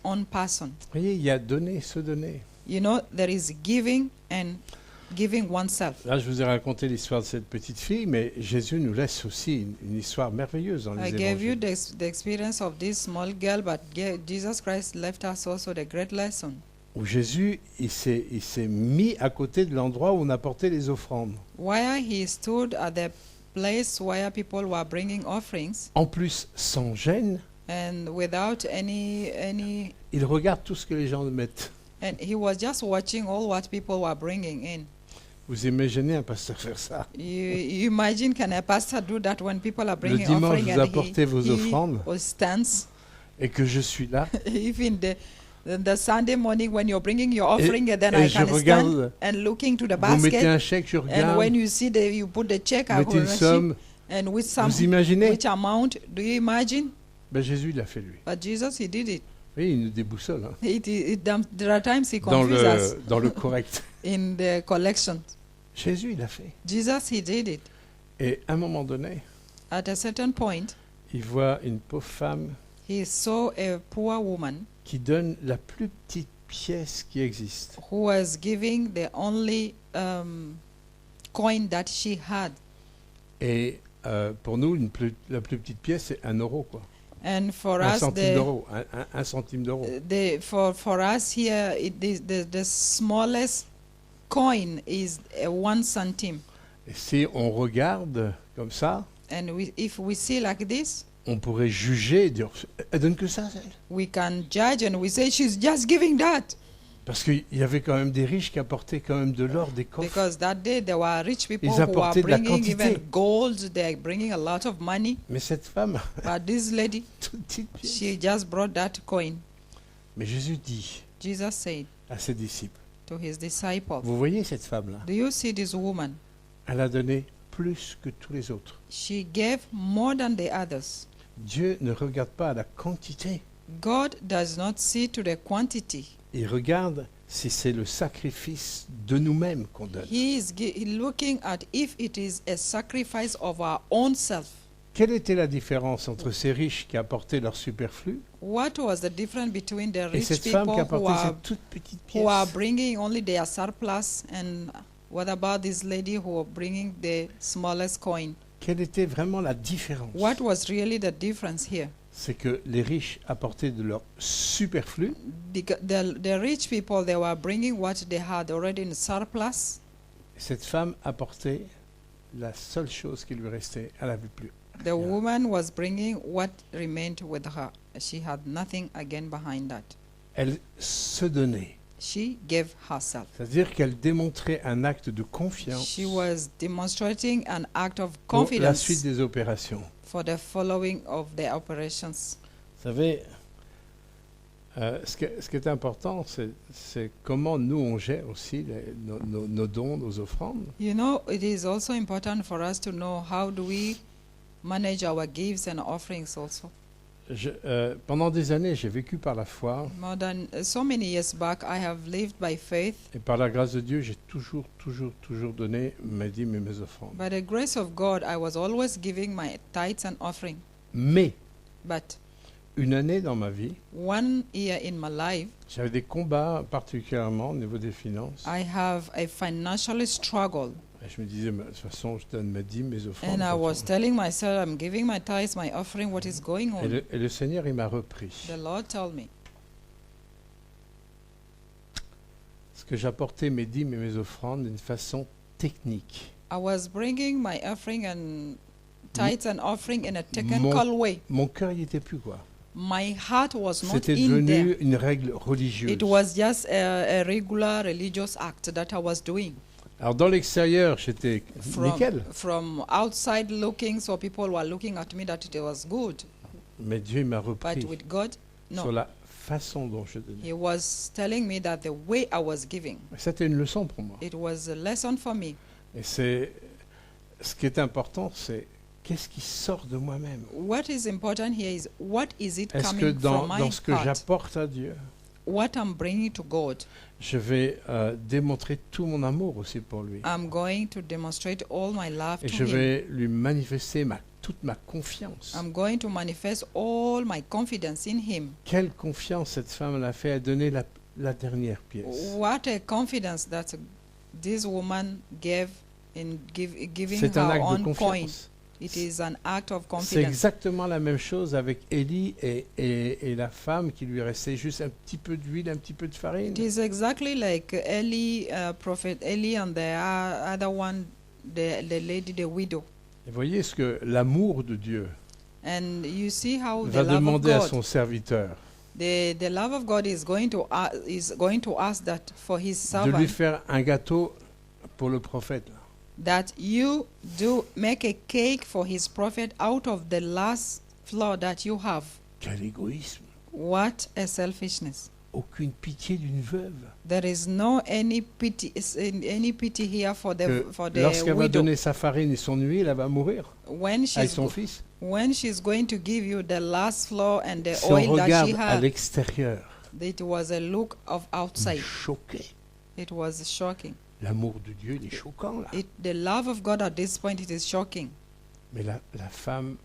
own person? Vous voyez, il y a donner, se donner. You know, there is giving and giving oneself. Là, je vous ai raconté l'histoire de cette petite fille, mais Jésus nous laisse aussi une histoire merveilleuse dans les I gave you évangiles. the experience of this small girl, but Jesus Christ left us also the great lesson. Où Jésus, il s'est mis à côté de l'endroit où on apportait les offrandes. Where he stood at the place where people were bringing offerings, En plus, sans gêne, and without any, il regarde tout ce que les gens mettent. and he was just watching all what people were bringing in. Vous imaginez un pasteur faire ça? You imagine, can a pastor do that when people are Le bringing dimanche, offering vous and apportez vos offrandes stands? et que je suis là. Even the Sunday morning when you're bringing your offering, and then et I je can stand regarde, and looking to the vous mettez basket, un chèque, je and regarde, when you see you put the check, I vous mettez will une receive, somme. and with Vous imaginez? which amount do you imagine? Ben, Jésus l'a fait lui. But Jesus, he did it. Oui, il nous déboussole hein, There are times he dans, confuses us dans le correct. in the collection. Jésus, il l'a fait. Jesus, he did it. Et à un moment donné, At a certain point, il voit une pauvre femme he saw a poor woman qui donne la plus petite pièce qui existe. who was giving the only coin that she had. Et pour nous, la plus petite pièce, c'est 1 euro, quoi. And for Un us, centime d'euro. Un centime d'euro. for us here, it is the smallest coin is 1 centime. Et si on regarde comme ça, And if we see like this, on pourrait juger, dire, elle donne que ça, elle. we can judge and we say she's just giving that. Parce qu'il y avait quand même des riches qui apportaient quand même de l'or, des coffres. Because that day there were rich people Ils who were apportaient de la bringing quantité. even gold, they're bringing a lot of money. Mais cette femme, But this lady, toute petite pièce. she just brought that coin. Mais Jésus dit Jesus said à ses disciples, to his disciples, vous voyez cette femme-là, do you see this woman? elle a donné plus que tous les autres. She gave more than the others. Dieu ne regarde pas à la quantité, God does not see to the quantity. il regarde si c'est le sacrifice de nous-mêmes qu'on donne. He is looking at if it is a sacrifice of our own self. Quelle était la différence entre ces riches qui apportaient leur superflu What was the difference between the et rich cette femme qui people apportait cette toute petite pièce? who are bringing only their surplus, and what about this lady who are bringing the smallest coin? Quelle était vraiment la différence? What was really the difference here? C'est que les riches apportaient de leur superflu The rich people, they were bringing what they had already in surplus. et cette femme apportait la seule chose qui lui restait. Elle n'avait plus. The woman was bringing what remained with her. She had nothing again behind that. Elle se donnait. She gave herself. C'est-à-dire qu'elle démontrait un acte de confiance She was demonstrating an act of pour la confidence suite des opérations. for the following of the operations. Vous savez, ce qui est important, c'est comment nous on gère aussi nos dons, nos offrandes. You know, it is also important for us to know how do we manage our gifts and offerings also. Pendant des années, j'ai vécu par la foi More than so many years back, I have lived by faith. et par la grâce de Dieu, j'ai toujours donné mes dîmes et mes offrandes. By the grace of God, I was always giving my tithes and offering. Mais But une année dans ma vie, one year in my life, j'avais des combats particulièrement au niveau des finances. I have a financial struggle. Et je me disais, mais de toute façon, je donne mes dîmes, mes offrandes. And I comme was ça. telling myself, I'm giving my tithes, my offering, what is going Et on? le Seigneur, il m'a repris. The Lord told me. Parce que j'apportais mes dîmes et mes offrandes d'une façon technique. I was bringing my offering and tithes and offering in a technical way. Mon cœur n'y était plus, quoi. My heart was not C'était in there. devenu une règle religieuse. It was just a regular religious act that I was doing. Alors, dans l'extérieur, j'étais nickel. From outside looking, so people were looking at me that it was good. Mais Dieu il m'a repris But with God, sur no. la façon dont je donnais. He was telling me that the way I was giving, C'était une leçon pour moi. it was a lesson for me. Et c'est ce qui est important, c'est qu'est-ce qui sort de moi-même. What is important here is what is it Est-ce que coming dans, from my dans ce que heart? j'apporte à Dieu, What I'm bringing to God, je vais démontrer tout mon amour aussi pour lui. I'm going to demonstrate all my love Et to je Him. vais lui manifester toute ma confiance. I'm going to manifest all my confidence in Him. Quelle confiance cette femme l'a fait à donner la dernière pièce. What a confidence that this woman gave in giving C'est un her acte de own coin. confiance. It is an act of C'est confidence. exactement la même chose avec Élie et la femme qui lui restait juste un petit peu d'huile, un petit peu de farine. It is exactly like Eli, Prophet Eli, and the other one, the lady, the widow. Et voyez ce que l'amour de Dieu And you see how the va love of demander à God, son serviteur the love of God is going to ask that for His de lui servant, faire un gâteau pour le prophète. that you do make a cake for His prophet out of the last flour that you have. Quel égoïsme! What a selfishness! Aucune pitié d'une veuve. There is no any pity here for Que the lorsqu'elle va widow. donner sa farine et son huile, elle va mourir When avec she's son fils. when she's going to give you the last flour and the Si on oil that regarde she à had, l'extérieur, it was a look of on est outside. choqué. It was shocking. L'amour de Dieu, il est choquant là. The love of God at this point, it is shocking. Mais la femme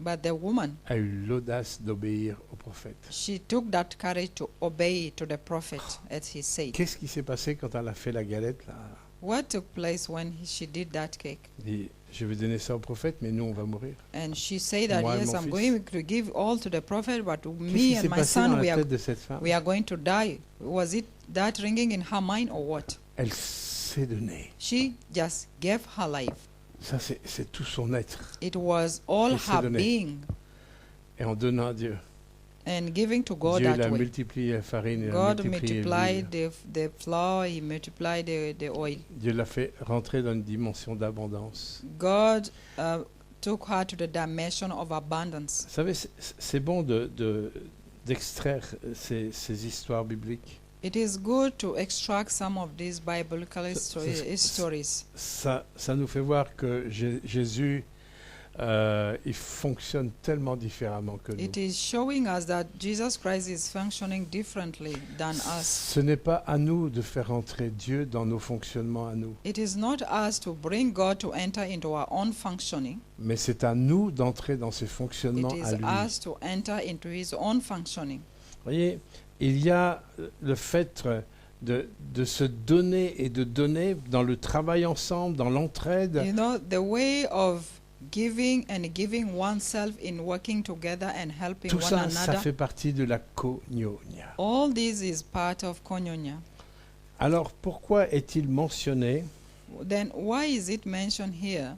But the woman, a eu l'audace d'obéir au prophète. she took that courage to obey to the prophet, as he said. Qu'est-ce qui s'est passé quand elle a fait la galette là? What took place when she did that cake? Elle dit, je vais donner ça au prophète, mais nous on va mourir. And she said that, Moi et yes, mon I'm fils. going to give all to the prophet, but Qu'est-ce me qui and s'est my passé dans son, la tête de cette femme? we are going to die. Was it that ringing in her mind or what? Elle s'est donnée. She just gave her life. Ça c'est tout son être. It was all Elle s'est her donnée. being. Et en donnant à Dieu, And giving to God Dieu il that a way. multiplié la farine et a God multiplié multiplied l'huile. the flour, He multiplied the oil. Dieu l'a fait rentrer dans une dimension d'abondance. God took her to the dimension of abundance. Vous savez, c'est bon d'extraire ces histoires bibliques. It is good to extract some of these biblical c'est- stories. Ça nous fait voir que Jésus, il fonctionne tellement différemment que nous. It is showing us that Jesus Christ is functioning differently than us. Ce n'est pas à nous de faire entrer Dieu dans nos fonctionnements à nous, It is not us to bring God to enter into our own functioning. mais c'est à nous d'entrer dans ses It fonctionnements à is lui. us to enter into His own functioning. Vous voyez, il y a le fait de se donner et de donner dans le travail ensemble, dans l'entraide. You know, the way of giving and giving oneself in working together and helping Tout one ça, ça another. fait partie de la koinonia. All this is part of koinonia. Alors, pourquoi est-il mentionné Then why is it mentioned here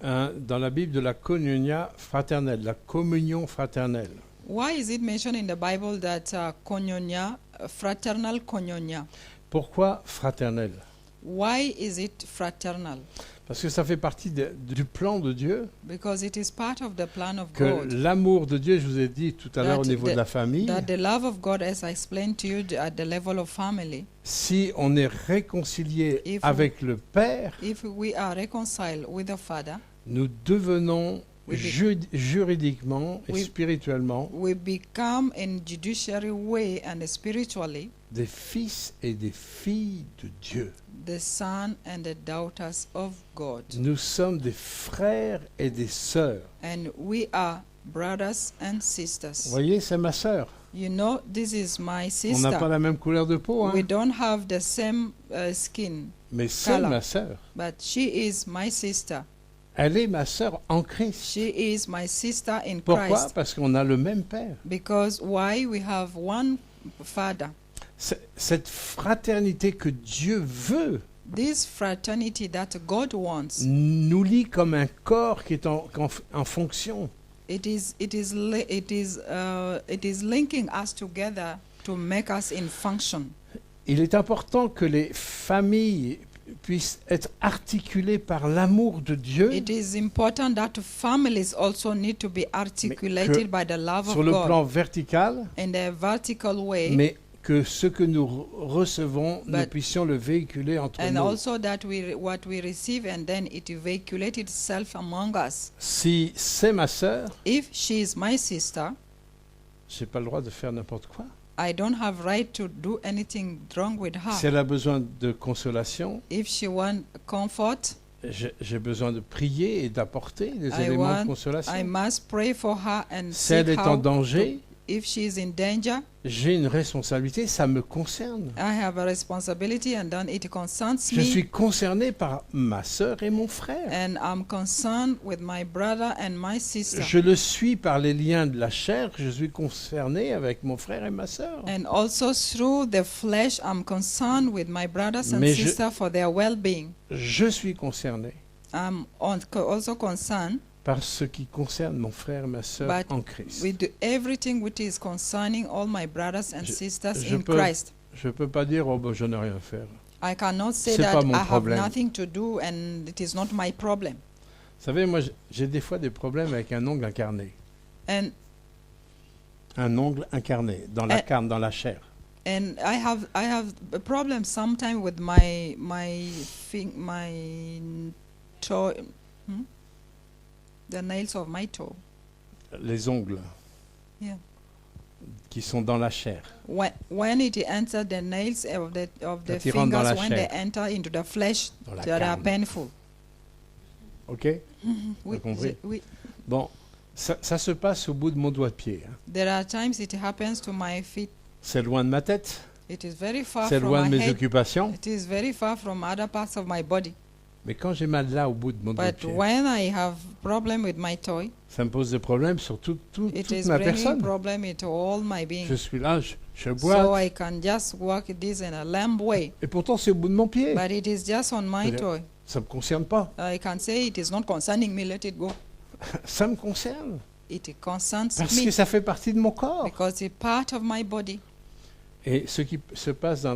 dans la Bible de la koinonia fraternelle, la communion fraternelle? Why is it mentioned in the Bible that koinonia, fraternal koinonia? Pourquoi fraternelle? Why is it fraternal? Parce que ça fait partie du plan de Dieu, Because it is part of the plan of que God. l'amour de Dieu, je vous ai dit tout à l'heure au That niveau the- de la famille, That the love of God, as I explained to you at the level of family, si on est réconcilié If avec le Père, if we are reconciled with the Father, nous devenons juridiquement et Oui. spirituellement, we become in judiciary way and spiritually des fils et des filles de Dieu. the son and the daughters of God. Nous sommes des frères et des sœurs. And we are brothers and Vous sisters. voyez, c'est ma sœur. You know, this is my On n'a pas sister. la même couleur de peau, hein, We don't have the same skin, mais c'est color. ma sœur. but she is my sister. Elle est ma sœur en Christ. She is my sister in Pourquoi? Christ. Parce qu'on a le même Père. Because why? We have one Father. Cette fraternité que Dieu veut This fraternity that God wants, nous lie comme un corps qui est en fonction. it is linking us together to make us in function. Il est important que les familles puissent être articulées par l'amour de Dieu It is important that families also need to be articulated by the love sur of le God plan vertical, in a vertical way, mais que ce que nous recevons, nous But- puissions le véhiculer entre and nous. also that what we receive and then it vehiculates itself among us. Si c'est ma sœur, If she is my sister, je n'ai pas le droit de faire n'importe quoi. I don't have right to do anything wrong with Si her. elle a besoin de consolation, If she want comfort, j'ai besoin de prier et d'apporter des I éléments de want- I consolation. must pray for her and Si elle seek est en how danger, if she is in danger, j'ai une responsabilité, ça me concerne. I have a responsibility and then it concerns Je me suis concerné par ma sœur et mon frère. and I'm concerned with my brother and my sister. Je le suis par les liens de la chair, je suis concerné avec mon frère et ma sœur. And also through the flesh, I'm concerned with my brothers and Mais je- sisters for their well-being. Je suis concerné I'm also concerned par ce qui concerne mon frère et ma sœur But en Christ. with everything which is concerning all my brothers and sisters je in peux- Christ. Je ne peux pas dire, oh ben, je n'ai rien à faire. I cannot say C'est that pas mon I have problème. nothing to do and it is not my problem. Vous savez, moi, j'ai des fois des problèmes avec un ongle incarné. And Un ongle incarné, dans la Eh. carne, dans la chair. I have a problem sometimes with my toe, the nails of my toe. Les ongles Yeah. qui sont dans la chair. When it enters the nails of the Quand ils rentrent dans fingers, la when they chair. enter into the flesh, Dans la they are carne. painful. OK? Oui, compris. oui. Bon, ça se passe au bout de mon doigt de pied, hein. There are times it happens to my feet. C'est loin de ma tête, It is very far c'est from loin de my mes head. occupations. It is very far from other parts of my body. Mais quand j'ai mal là au bout de mon doigt de But pied, when I have problem with my toe, ça me pose des problèmes sur it toute is ma bringing personne. problem into all my being. Je suis là, je So boite, I can just work this in a lamb way. et pourtant c'est au bout de mon pied. But it is just on my But, toe. Ça me concerne pas. I can say it is not concerning me, let it go. Ça me concerne. It concerns Parce me que ça fait partie de mon corps. because it's part of my body. Et ce qui se passe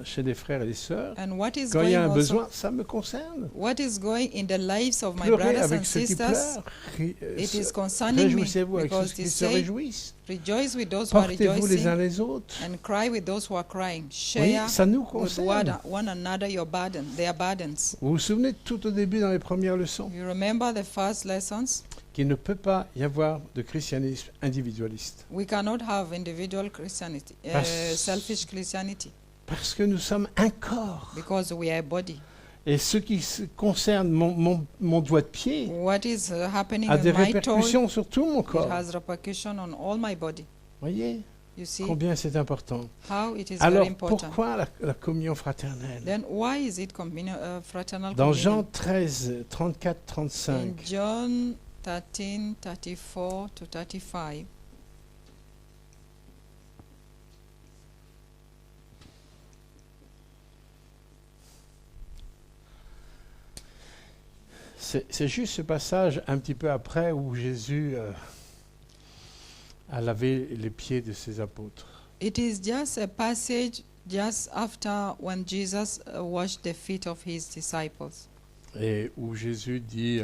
chez les frères et les sœurs, And what is quand il going y a un also, besoin, ça me concerne. what is going in the lives of my Pleurez brothers avec and ceux qui sisters, pleurent. it is concerning me Réjouissez-vous avec ceux because qui it se says, réjouissent. rejoice with those who are Portez-vous les uns rejoicing les autres. and cry with those who are crying. Vous voyez, Share ça nous with concerne. one another their burdens. Vous vous souvenez tout au début dans les premières leçons You remember the first lessons? qu'il ne peut pas y avoir de christianisme individualiste. We cannot have individual Christianity, selfish Christianity, Parce que nous sommes un corps. because we are a body. Et ce qui concerne mon doigt de pied What is happening a des in my toe, répercussions sur tout mon it corps. has repercussion on all my body. Voyez You see combien c'est important. how it is very Alors important. pourquoi la communion fraternelle? Then why is it fraternal Dans communion? Jean 13, 34, In 35, John 13, 34 to 35, c'est juste ce passage un petit peu après où Jésus a lavé les pieds de ses apôtres. it is just a passage just after when Jesus washed the feet of his disciples. Et où Jésus dit,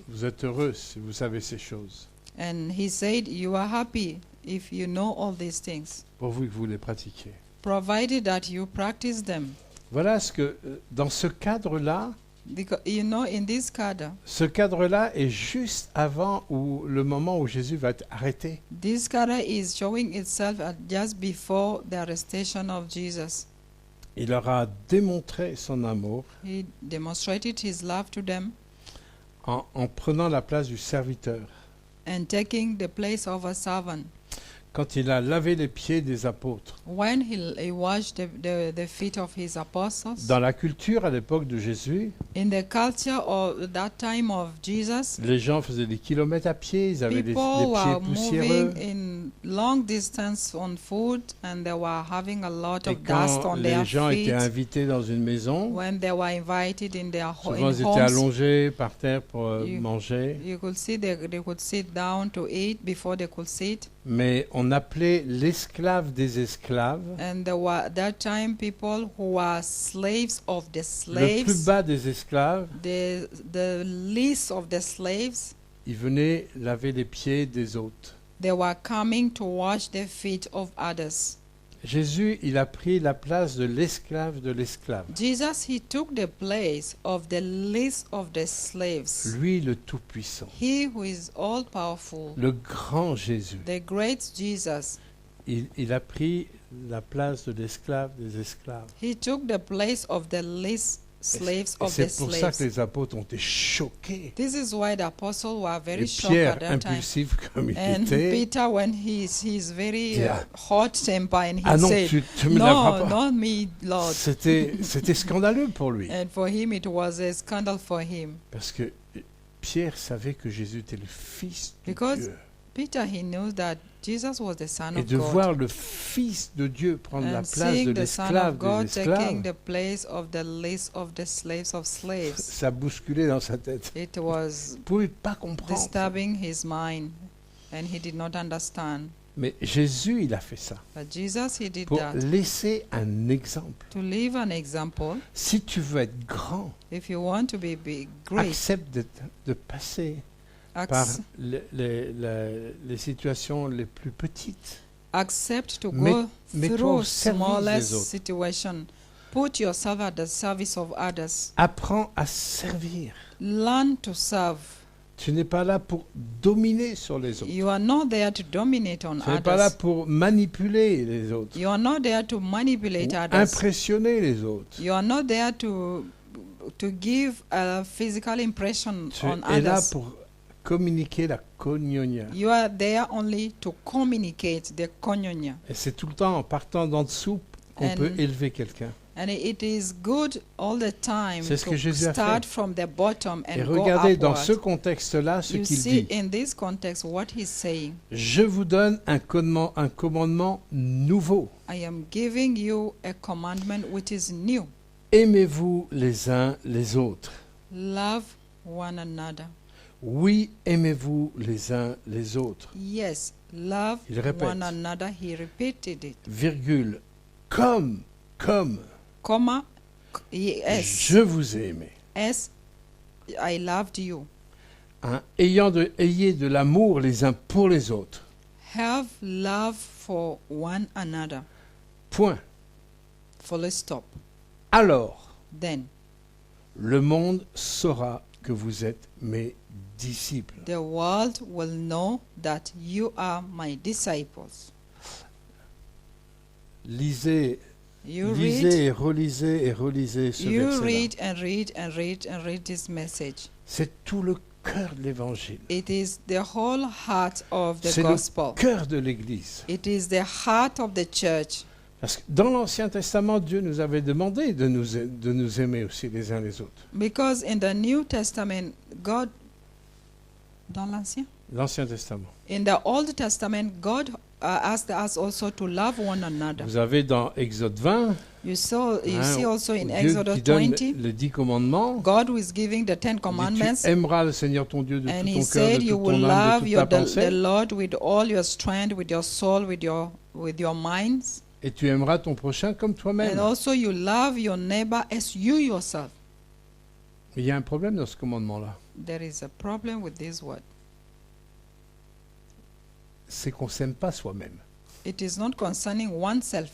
vous êtes heureux si vous savez ces choses, And he said, you are happy if you know all these things, pourvu que vous les pratiquiez. provided that you practice them. Voilà ce que, dans ce cadre-là, Because, you know, in this cadre, Ce cadre-là est juste avant le moment où Jésus va être arrêté. this cadre is showing itself at just before the arrestation of Jesus. Il leur a démontré son amour He demonstrated his love to them en prenant la place du serviteur. and taking the place of a servant. Quand il a lavé les pieds des apôtres. When he washed the feet of his apostles, Dans la culture à l'époque de Jésus, in the culture of that time of Jesus, les gens faisaient des kilomètres à pied, ils avaient des people were pieds poussiéreux. moving in long distance on foot and they were having a lot Et of dust quand on les their gens étaient feet. invités dans une maison, When they were invited in their souvent ils étaient homes, allongés par terre pour You- manger. you could see they could sit down to eat before they could sit. Mais on appelait l'esclave des esclaves, And there were at that time people who were slaves of the le plus slaves, bas des esclaves, the least of the slaves. ils venaient laver les pieds des autres. They were coming to wash the feet of others. Jésus, il a pris la place de l'esclave de l'esclave. Jesus, he took the place of the least of the slaves. Lui, le Tout-Puissant, He who is all powerful, le grand Jésus, the great Jesus, il a pris la place de l'esclave des esclaves. he took the place of the least slaves Et of the c'est pour ça que slaves. les apôtres ont été choqués. This is why the apostles were Et very shocked Pierre, at that time. impulsif comme il And était, Peter, when he's very Yeah. hot temper, and he ah non, said, tu me laveras "No, pas. not me, Lord." C'était scandaleux pour lui. And for him, it was a scandal for him. Parce que Pierre savait que Jésus était le Fils de Because Dieu. Peter, he knew that Jesus was the Son Et of de God. voir le Fils de Dieu prendre la And place de seeing the Son l'esclave of God des taking esclaves, the place of the least of the slaves of slaves, ça bousculait dans sa tête. it was Il ne pouvait pas comprendre. disturbing his mind, and he did not understand. Mais Jésus, il a fait ça But Jesus, he did pour that laisser un exemple. to leave an example. Si tu veux être grand, If you want to be big, great, accepte de passer par ac- les situations les plus petites. accept to Mets- go mets-toi through au service smallest des autres. situation. Put yourself at the service of others. Apprends à servir. Learn to serve. Tu n'es pas là pour dominer sur les autres. You are not there to dominate on Tu n'es pas là others. pour manipuler les autres. You are not there to manipulate Ou others. impressionner les autres. You are not there to give a physical impression Tu on es là others. pour communiquer la koinonia. You are there only to communicate the koinonia. Et c'est tout le temps en partant d'en dessous qu'on And- peut élever quelqu'un. And it is good all the time C'est ce que to Jésus a start fait. from the bottom Et and go regardez dans upward. ce contexte-là ce You qu'il see dit. in this context what he's saying. Je vous donne un commandement nouveau. I am giving you a commandment which is new. Aimez-vous les uns les autres. Love one another. Oui, aimez-vous les uns les autres. Yes, love Il répète. one another. He repeated it. Virgule. Comme Comma, yes, je vous ai aimé. as I loved you. Hein, ayez de l'amour les uns pour les autres. Have love for one another. Point. Full stop. Alors, Then le monde saura que vous êtes mes disciples. the world will know that you are my disciples. Lisez, You lisez et relisez ce You verset-là. read and read and read and read this message. C'est tout le cœur de l'évangile. It is the whole heart of the C'est le gospel. cœur de l'Église. It is the heart of the church. Parce que dans l'Ancien Testament, Dieu nous avait demandé de nous aimer aussi les uns les autres. Because in the New Testament, God, dans l'Ancien? L'Ancien Testament. In the Old Testament, God asked us also to love one another. Vous avez dans Exode 20, You see also in Dieu Exodus qui donne 20, les 10 commandements. God was giving the 10 Il dit, Commandments, tu aimeras le Seigneur ton Dieu de and tout He ton cœur, said de you toute will ton âme, love de toute ta the pensée. Lord with all your strength, with your soul, with your minds, Et tu aimeras ton prochain comme toi-même. and also you love your neighbor as you yourself. Mais il y a un problème dans ce commandement-là. There is a problem with this word. C'est qu'on ne s'aime pas soi-même. It is not concerning oneself.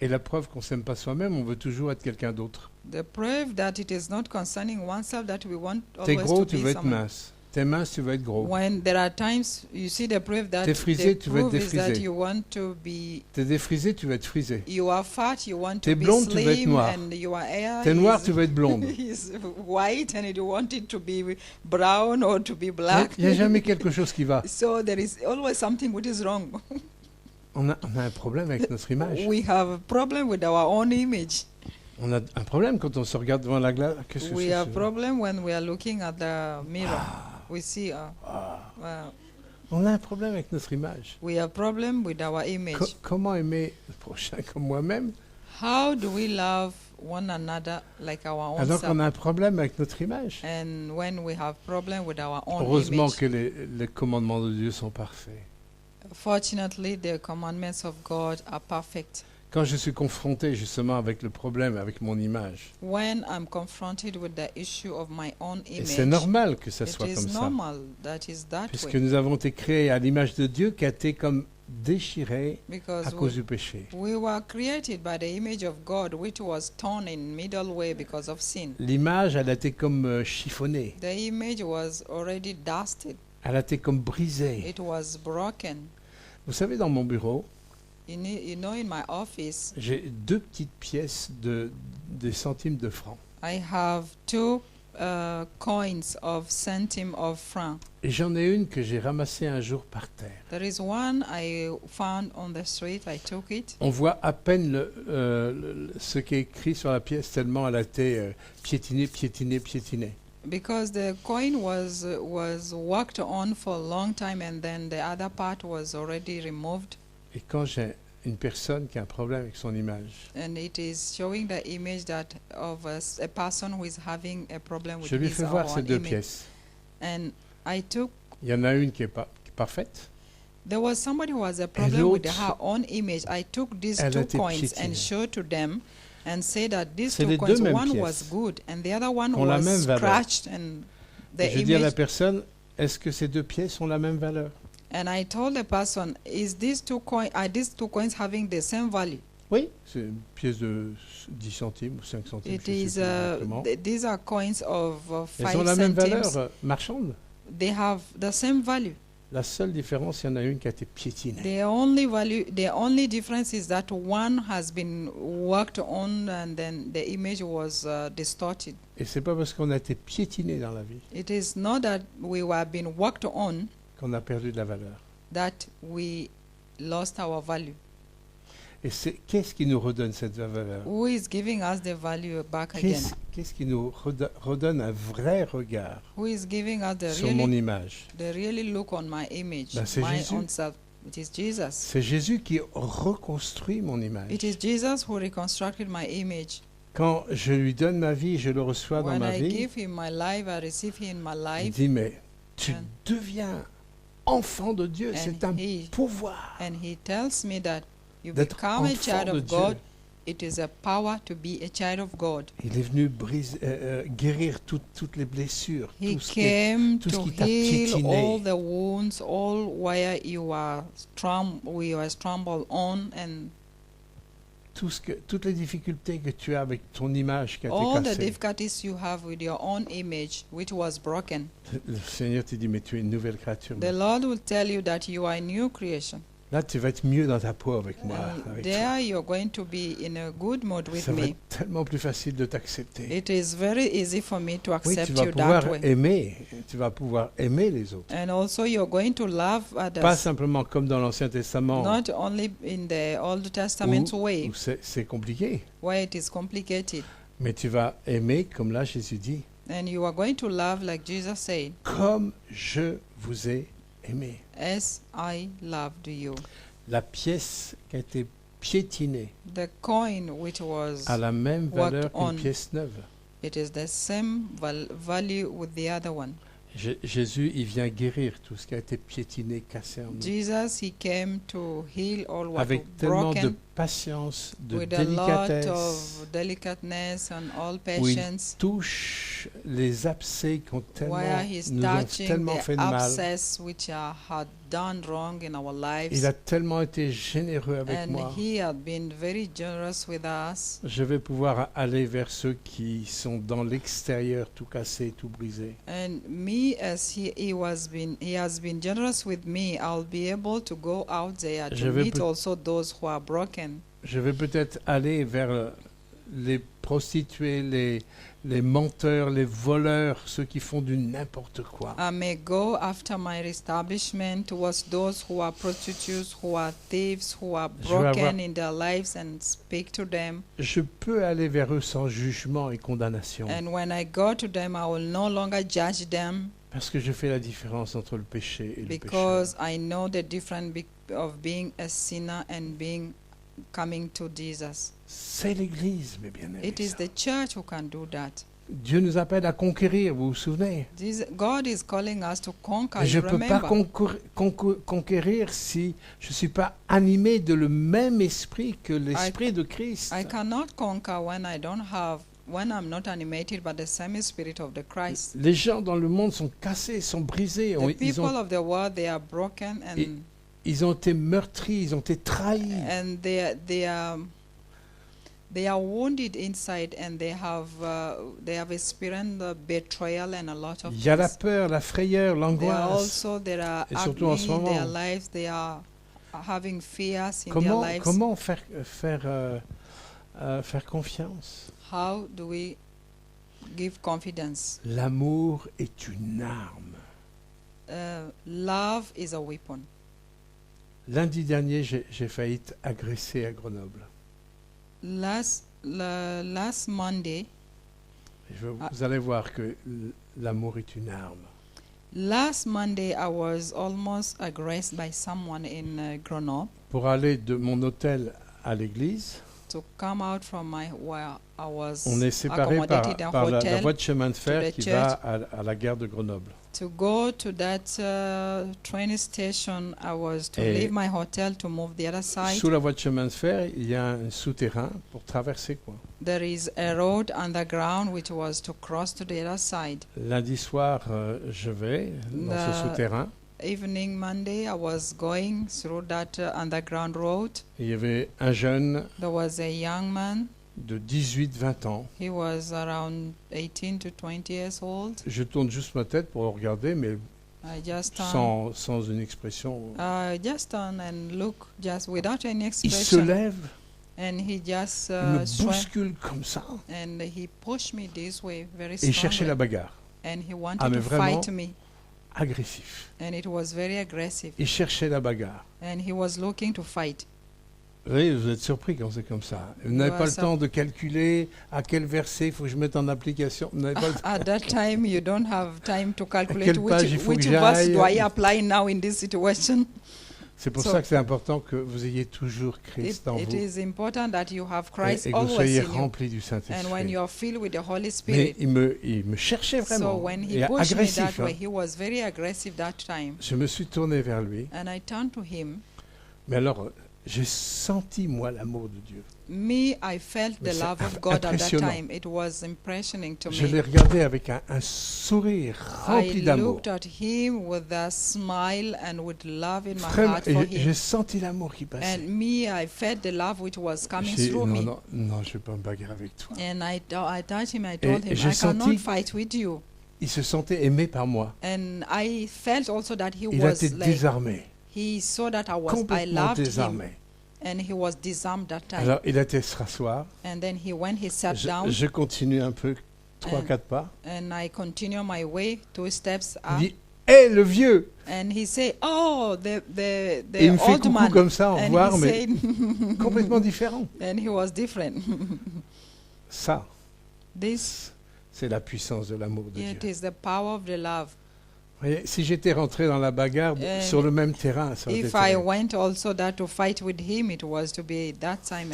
Et la preuve qu'on s'aime pas soi-même, on veut toujours être quelqu'un d'autre. The proof that it is not concerning oneself that we want T'es always gros, to tu be veux être someone. mince. T'es mince, tu veux être gros. When there are times you see the proof that T'es frisé, the tu veux être proof is that défrisé. you want to be, T'es défrisé, tu veux être frisé. you are fat, you want T'es to be blonde, tu veux être slim, noir. and your hair T'es noir, is, tu veux être blonde. is white, and you want it to be brown or to be black. Il n'y a jamais quelque chose qui va. So there is always something which is wrong. On a un problème avec notre image. We have a problem with our own image. On a un problème quand on se regarde devant la glace. Qu'est-ce que We c'est have ce- problem when we are looking at the mirror. We see, On a un problème avec notre image. we have problem with our image. Comment aimer le prochain comme moi-même How do we love one another like our own alors self? qu'on a un problème avec notre image? And when we have problem with our own Heureusement image. que les commandements de Dieu sont parfaits. Fortunately, the commandments of God are perfect. Quand je suis confronté justement avec le problème, avec mon image, When I'm confronted with the issue of my own et image, c'est normal que ça it soit is comme ça, normal that is that puisque way. nous avons été créés à l'image de Dieu qui a été comme déchiré à Because cause du péché. we were created by the image of God, which was torn in middle way because of sin. L'image, elle a été comme chiffonnée, The image was already dusted. elle a été comme brisée. It was broken. Vous savez, dans mon bureau, You know, in my office, j'ai 2 petites pièces des centimes de francs. I have two coins of centime of franc. Et j'en ai une que j'ai ramassée un jour par terre. There is one I found on the street. I took it. On voit à peine ce qui est écrit sur la pièce tellement elle a été piétinée, piétinée, piétinée. Because the coin was worked on for a long time, and then the other part was already removed, Et quand j'ai une personne qui a un problème avec son image, and it is showing the image that of a person who is having a problem with je lui his fais or voir ces own 2 image. pièces. And I took. Il y en a une qui est parfaite. There was somebody who has a problem with l'autre, her own image. I took these elle a two été coins piétinée. and showed to them, and said that these C'est two les coins, deux mêmes one pièces. was good and the other one Ont la même was valeur. scratched, and the Et je dis à la image. personne, est-ce que ces 2 pièces ont la même valeur? And I told the person, are these two coins having the same value? Oui, c'est une pièce de 10 centimes ou 5 centimes. It je sais is. plus exactement. These are coins of Elles 5 ont la même valeur centimes. marchande. They have the same value. La seule différence, il y en a une qui a été piétinée. The only difference is that one has been worked on, and then the image was distorted. Et c'est pas parce qu'on a été piétiné dans la vie It is not that we were being worked on qu'on a perdu de la valeur. that we lost our value. Et qu'est-ce qui nous redonne cette valeur? Who is giving us the value back again? Qu'est-ce qui nous redonne un vrai regard Who is giving us sur mon the image? really look on my image, Ben, c'est my Jésus. own self? It is Jesus. C'est Jésus qui reconstruit mon image. It is Jesus who reconstructed my image. Quand je lui donne ma vie, je le reçois dans When ma I vie, give him my life, I receive him in my il life, dit, mais tu And- deviens enfant de Dieu, c'est un he pouvoir and he tells me that you d'être become a enfant child de of Dieu. God. It is a power to be a child of God. Il est venu guérir toutes les blessures, He tout ce qui est- came tout ce to qui t'a heal piétiné. all the wounds, all where you were stumbled on, and toutes les difficultés que tu as avec ton image qui a all été the cassée. difficulties you have with your own image, which was broken. Le Seigneur te dit, mais tu es une nouvelle créature. The Lord will tell you that you are a new creation. Là, tu vas être mieux dans ta peau avec moi. And Avec toi. there you're going to be in a good mood with Ça va me. être tellement plus facile de t'accepter. It is very easy for me to Oui, accept tu vas you pouvoir that way. aimer. Tu vas pouvoir aimer les autres. And also you're going to love Pas others, simplement comme dans l'Ancien Testament not only in the Old Testament way, où c'est compliqué. where it is complicated. Mais tu vas aimer comme là Jésus dit, And you are going to love like Jesus said, comme je vous ai aimé. as I loved you. La pièce qui a été piétinée The coin which was, a la même valeur Worked on. qu'une pièce neuve. it is the same value with the other one. Jésus, il vient guérir tout ce qui a été piétiné, cassé en nous. Jesus, he came to heal all what was Avec tellement de broken patience, de with a lot délicatesse, of delicateness and all où il patience, touche les abcès qui ont where he's nous ont touching tellement the fait de mal. abscess which had done wrong in our Il lives. a tellement été généreux avec And moi. he had been very generous with us. Je vais pouvoir aller vers ceux qui sont dans l'extérieur, tout cassé, tout brisé. And me, as he has been generous with me, I'll be able to go out there Je to vais meet peut- also those who are broken. Je vais peut-être aller vers les prostituées, les menteurs, les voleurs, ceux qui font du n'importe quoi. I may go after my establishment towards those who are prostitutes, who are thieves, who are Je vais avoir- broken in their lives, and speak to them. Je peux aller vers eux sans jugement et condamnation, And when I go to them, I will no longer judge them parce que je fais la différence entre le péché et le pécheur. because I know the difference of being a sinner and coming to Jesus. C'est l'Église, mes bien-aimés. It is the church who can do that. Dieu nous appelle à conquérir, vous vous souvenez? God is calling us to conquer. Mais je You ne peux pas remember? conquérir si je ne suis pas animé de le même esprit que l'esprit de Christ. I cannot conquer when I'm not animated by the same spirit of the Christ. Les gens dans le monde sont cassés, sont brisés, The ils people ont, of the world, they are broken ils ont été meurtris, ils ont été trahis. and they are wounded inside, and they have experienced the betrayal and a lot of Il y a la things. peur, la frayeur, l'angoisse. There are Et surtout en agony ce in their moment. lives. They are having fears in their Comment, lives. comment faire confiance? How do we give confidence? L'amour est une arme. Love is a weapon. Lundi dernier, j'ai failli être agressé à Grenoble. Last Monday, Vous allez voir que l'amour est une arme. I was almost aggressed by someone in Grenoble Pour aller de mon hôtel à l'église, to come out from where I was on est séparé par, accommodated in par la hotel voie de chemin de fer the qui church. va à la gare de Grenoble. to go to that train station. I was to Et leave my hotel to move the other side. Sous la voie de chemin de fer, il y a un souterrain pour traverser quoi. There is a road underground which was to cross to the other side. Lundi soir, je vais dans ce souterrain. Evening Monday, I was going through that underground road. Il y avait un jeune There was a young man. de 18-20 ans. He was around 18 to 20 years old. Je tourne juste ma tête pour le regarder, mais I just turn, sans une expression. just turn and look, just without any Il se expression. lève, And he just il me swam, bouscule comme ça, and he pushed me this way very et il cherchait la strongly. bagarre. And he wanted mais to vraiment fight me. Agressif. And it was very aggressive. Il cherchait la bagarre. And he was looking to fight. Oui, vous êtes surpris quand c'est comme ça. Vous n'avez pas le temps de calculer à quel verset il faut que je mette en application. Vous n'avez pas le temps. At that time, you don't have time to calculate quelle page il faut which que verse do I j'aille. apply now in this situation. C'est pour So- ça que c'est important que vous ayez toujours Christ en It vous is important that you have Christ et que vous always soyez in you. remplis du And when Saint-Esprit. you are filled with the Holy Mais Spirit. il me cherchait So vraiment. when he Et pushed me that agressif. way, hein. he was very aggressive that time. Je me suis tourné vers lui. And I turned to him. Mais alors, j'ai senti, moi, l'amour de Dieu. Me, I felt Mais the c'est love of God at that impressionnant. time. It was impressioning to Je l'ai me. regardé avec un sourire rempli I d'amour. looked at him with a smile and with love in my Vraiment, heart for j'ai him. senti l'amour qui passait. And me, I felt the love which was coming J'ai dit, through me. non, je ne vais pas me bagarrer avec toi. And I touched him, I told him, j'ai I cannot senti- fight with you. Il se sentait aimé par moi. And I felt also that he Il a was été like, désarmé, he saw that I complètement loved him. désarmé. And he was disarmed that time. Alors, il a été se rasseoir. And then he sat down. Je continue un peu, 3-4 And- pas. And I continue my way 2 steps Il up. dit, hé, le vieux! And he said, "Oh, Et il me fait old coucou man." comme ça, au And revoir, he mais said, complètement différent. and he was different. Ça, This, c'est la puissance de l'amour de it Dieu. is the power of the love. Vous voyez, si j'étais rentré dans la bagarre sur le même terrain, ça aurait été If I terrible. went also that to fight with him, it was to be that time.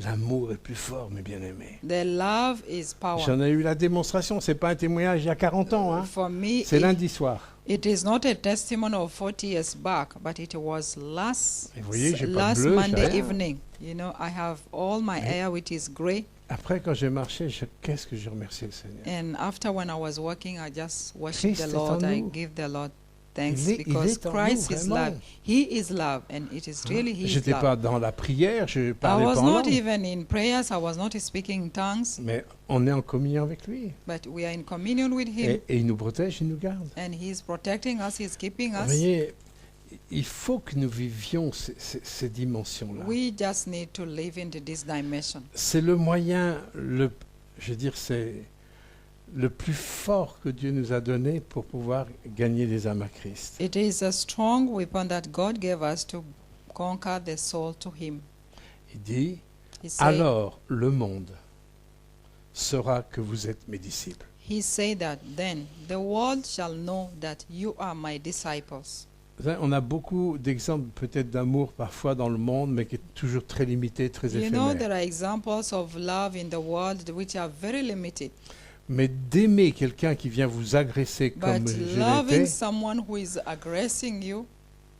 L'amour est plus fort, mes bien-aimés. The love is power. J'en ai eu la démonstration. C'est pas un témoignage il y a 40 ans. Hein. For me, C'est lundi soir. it is not a testimony of 40 years back, but it was last Et vous voyez, j'ai pas de last bleu, j'ai Monday rien. evening. You know, I have all my hair which is gray. Après, quand j'ai marché, qu'est-ce que j'ai remercié le Seigneur. And after when I was working, I just worship Christ the est Lord. en I nous. give the Lord thanks Il because est en Christ nous, is vraiment. love. He is love, and it is really His J'étais love. pas dans la prière, je I parlais was pas en not langue. even in prayers. I was not speaking in tongues, Mais on est en communion avec lui. but we are in communion with Him, Et il nous protège, il nous garde. and He is protecting us. He is keeping Vous us. voyez, il faut que nous vivions ces dimensions-là. We just need to live into this dimension. C'est le moyen, je veux dire, c'est le plus fort que Dieu nous a donné pour pouvoir gagner les âmes à Christ. It is a strong weapon that God gave us to conquer the soul to Him. Il dit, He said, alors le monde saura que vous êtes mes disciples. He said that then the world shall know that you are my disciples. Vous savez, on a beaucoup d'exemples peut-être d'amour parfois dans le monde, mais qui est toujours très limité, très You know, éphémère. there are examples of love in the world which are very limited. Mais d'aimer quelqu'un qui vient vous agresser comme But je loving l'étais, someone who is aggressing you,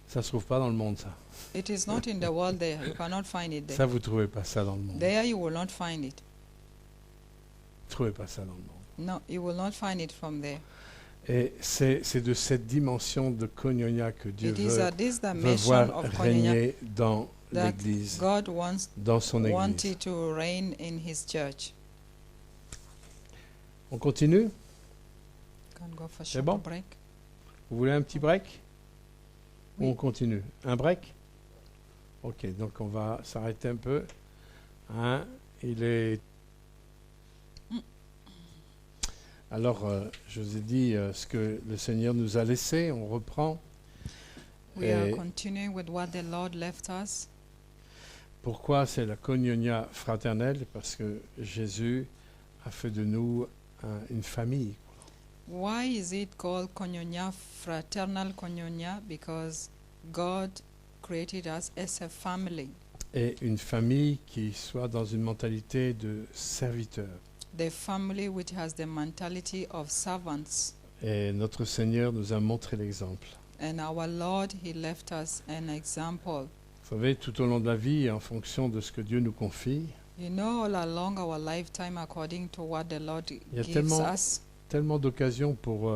ça se trouve pas dans le monde, ça. it is not in the world there. You cannot find it there. Ça, vous trouvez pas ça dans le monde. There you will not find it. Vous trouvez pas ça dans le monde. No, you will not find it from there. Et c'est de cette dimension de koinonia que Dieu It is veut, at this veut dimension voir of koinonia régner dans that l'Église, God wants dans son Église. wanted to reign in His church. On continue? Can go for C'est short bon? break. Vous voulez un petit break? Ou Oui. on continue? Un break? Ok, donc on va s'arrêter un peu. Hein, il est... Alors, je vous ai dit ce que le Seigneur nous a laissé. On reprend. We are Et continuing with what the Lord left us. pourquoi c'est la koinonia fraternelle? Parce que Jésus a fait de nous une famille. Why is it called koinonia, fraternal koinonia? Because God created us as a family. Et une famille qui soit dans une mentalité de serviteur. The family which has the mentality of servants. Et notre Seigneur nous a montré l'exemple. And our Lord, He left us an example. Vous savez, tout au long de la vie, en fonction de ce que Dieu nous confie, You know, all along our lifetime, according to what the Lord y a gives tellement- us, tellement d'occasions pour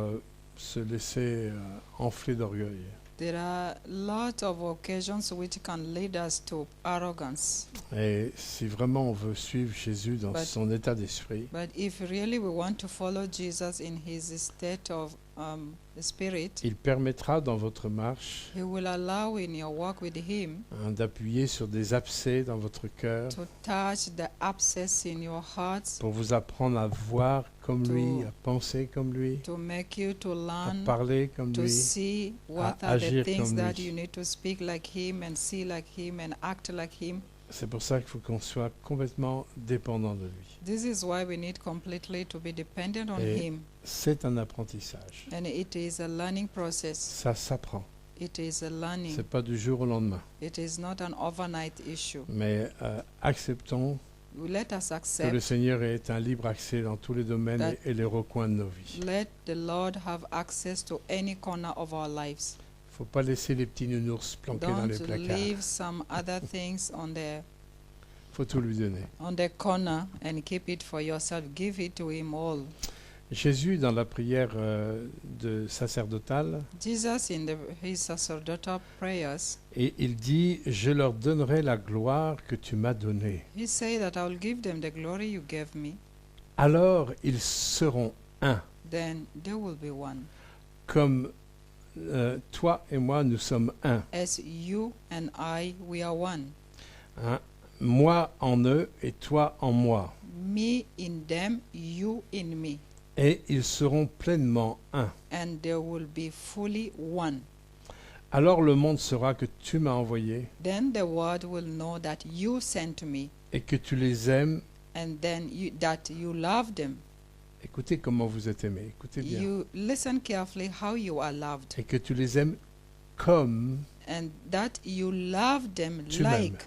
se laisser enfler d'orgueil. there are lots of occasions which can lead us to arrogance. Et si vraiment on veut suivre Jésus dans But- son état d'esprit, But if really we want to follow Jesus in His state of spirit, il permettra dans votre marche He will allow in your walk with Him d'appuyer sur des abcès dans votre cœur to touch the abscess in your hearts, pour vous apprendre à voir comme lui, To- à penser comme lui, to make you to à learn, parler comme to lui. see what à are the agir things comme that lui. you need to speak like Him and see like Him and act like Him. C'est pour ça qu'il faut qu'on soit complètement dépendant de lui. This is why we need completely to be dependent on Et- Him. C'est un apprentissage. And it is a learning process. Ça s'apprend. It is a learning. C'est pas du jour au lendemain. It is not an overnight issue. Mais acceptons Let us que le accept. Seigneur ait un libre accès dans tous les domaines That- et les recoins de nos vies. Let the Lord have access to any corner of our lives. Il ne faut pas laisser les petits nounours planqués dans les Don't placards. leave some other things on Il faut tout lui donner. the corner and keep it for yourself. Give it to Him all. Jésus, dans la prière de sacerdotale, Jesus in His sacerdotal prayers, et il dit « Je leur donnerai la gloire que tu m'as donnée. He said that I will give them the glory you gave me. Alors ils seront un, Then they will be one. comme toi et moi, nous sommes un. As you and I, we are one. Hein. Moi en eux et toi en moi. Me in them, you in me. Et ils seront pleinement un. And they will be fully one. Alors le monde saura que tu m'as envoyé Then the world will know that you sent me, et que tu les aimes. and then that you love them. Écoutez comment vous êtes aimés. Écoutez bien. You listen carefully how you are loved, Et que tu les aimes comme and that you love them tu like m'aimes.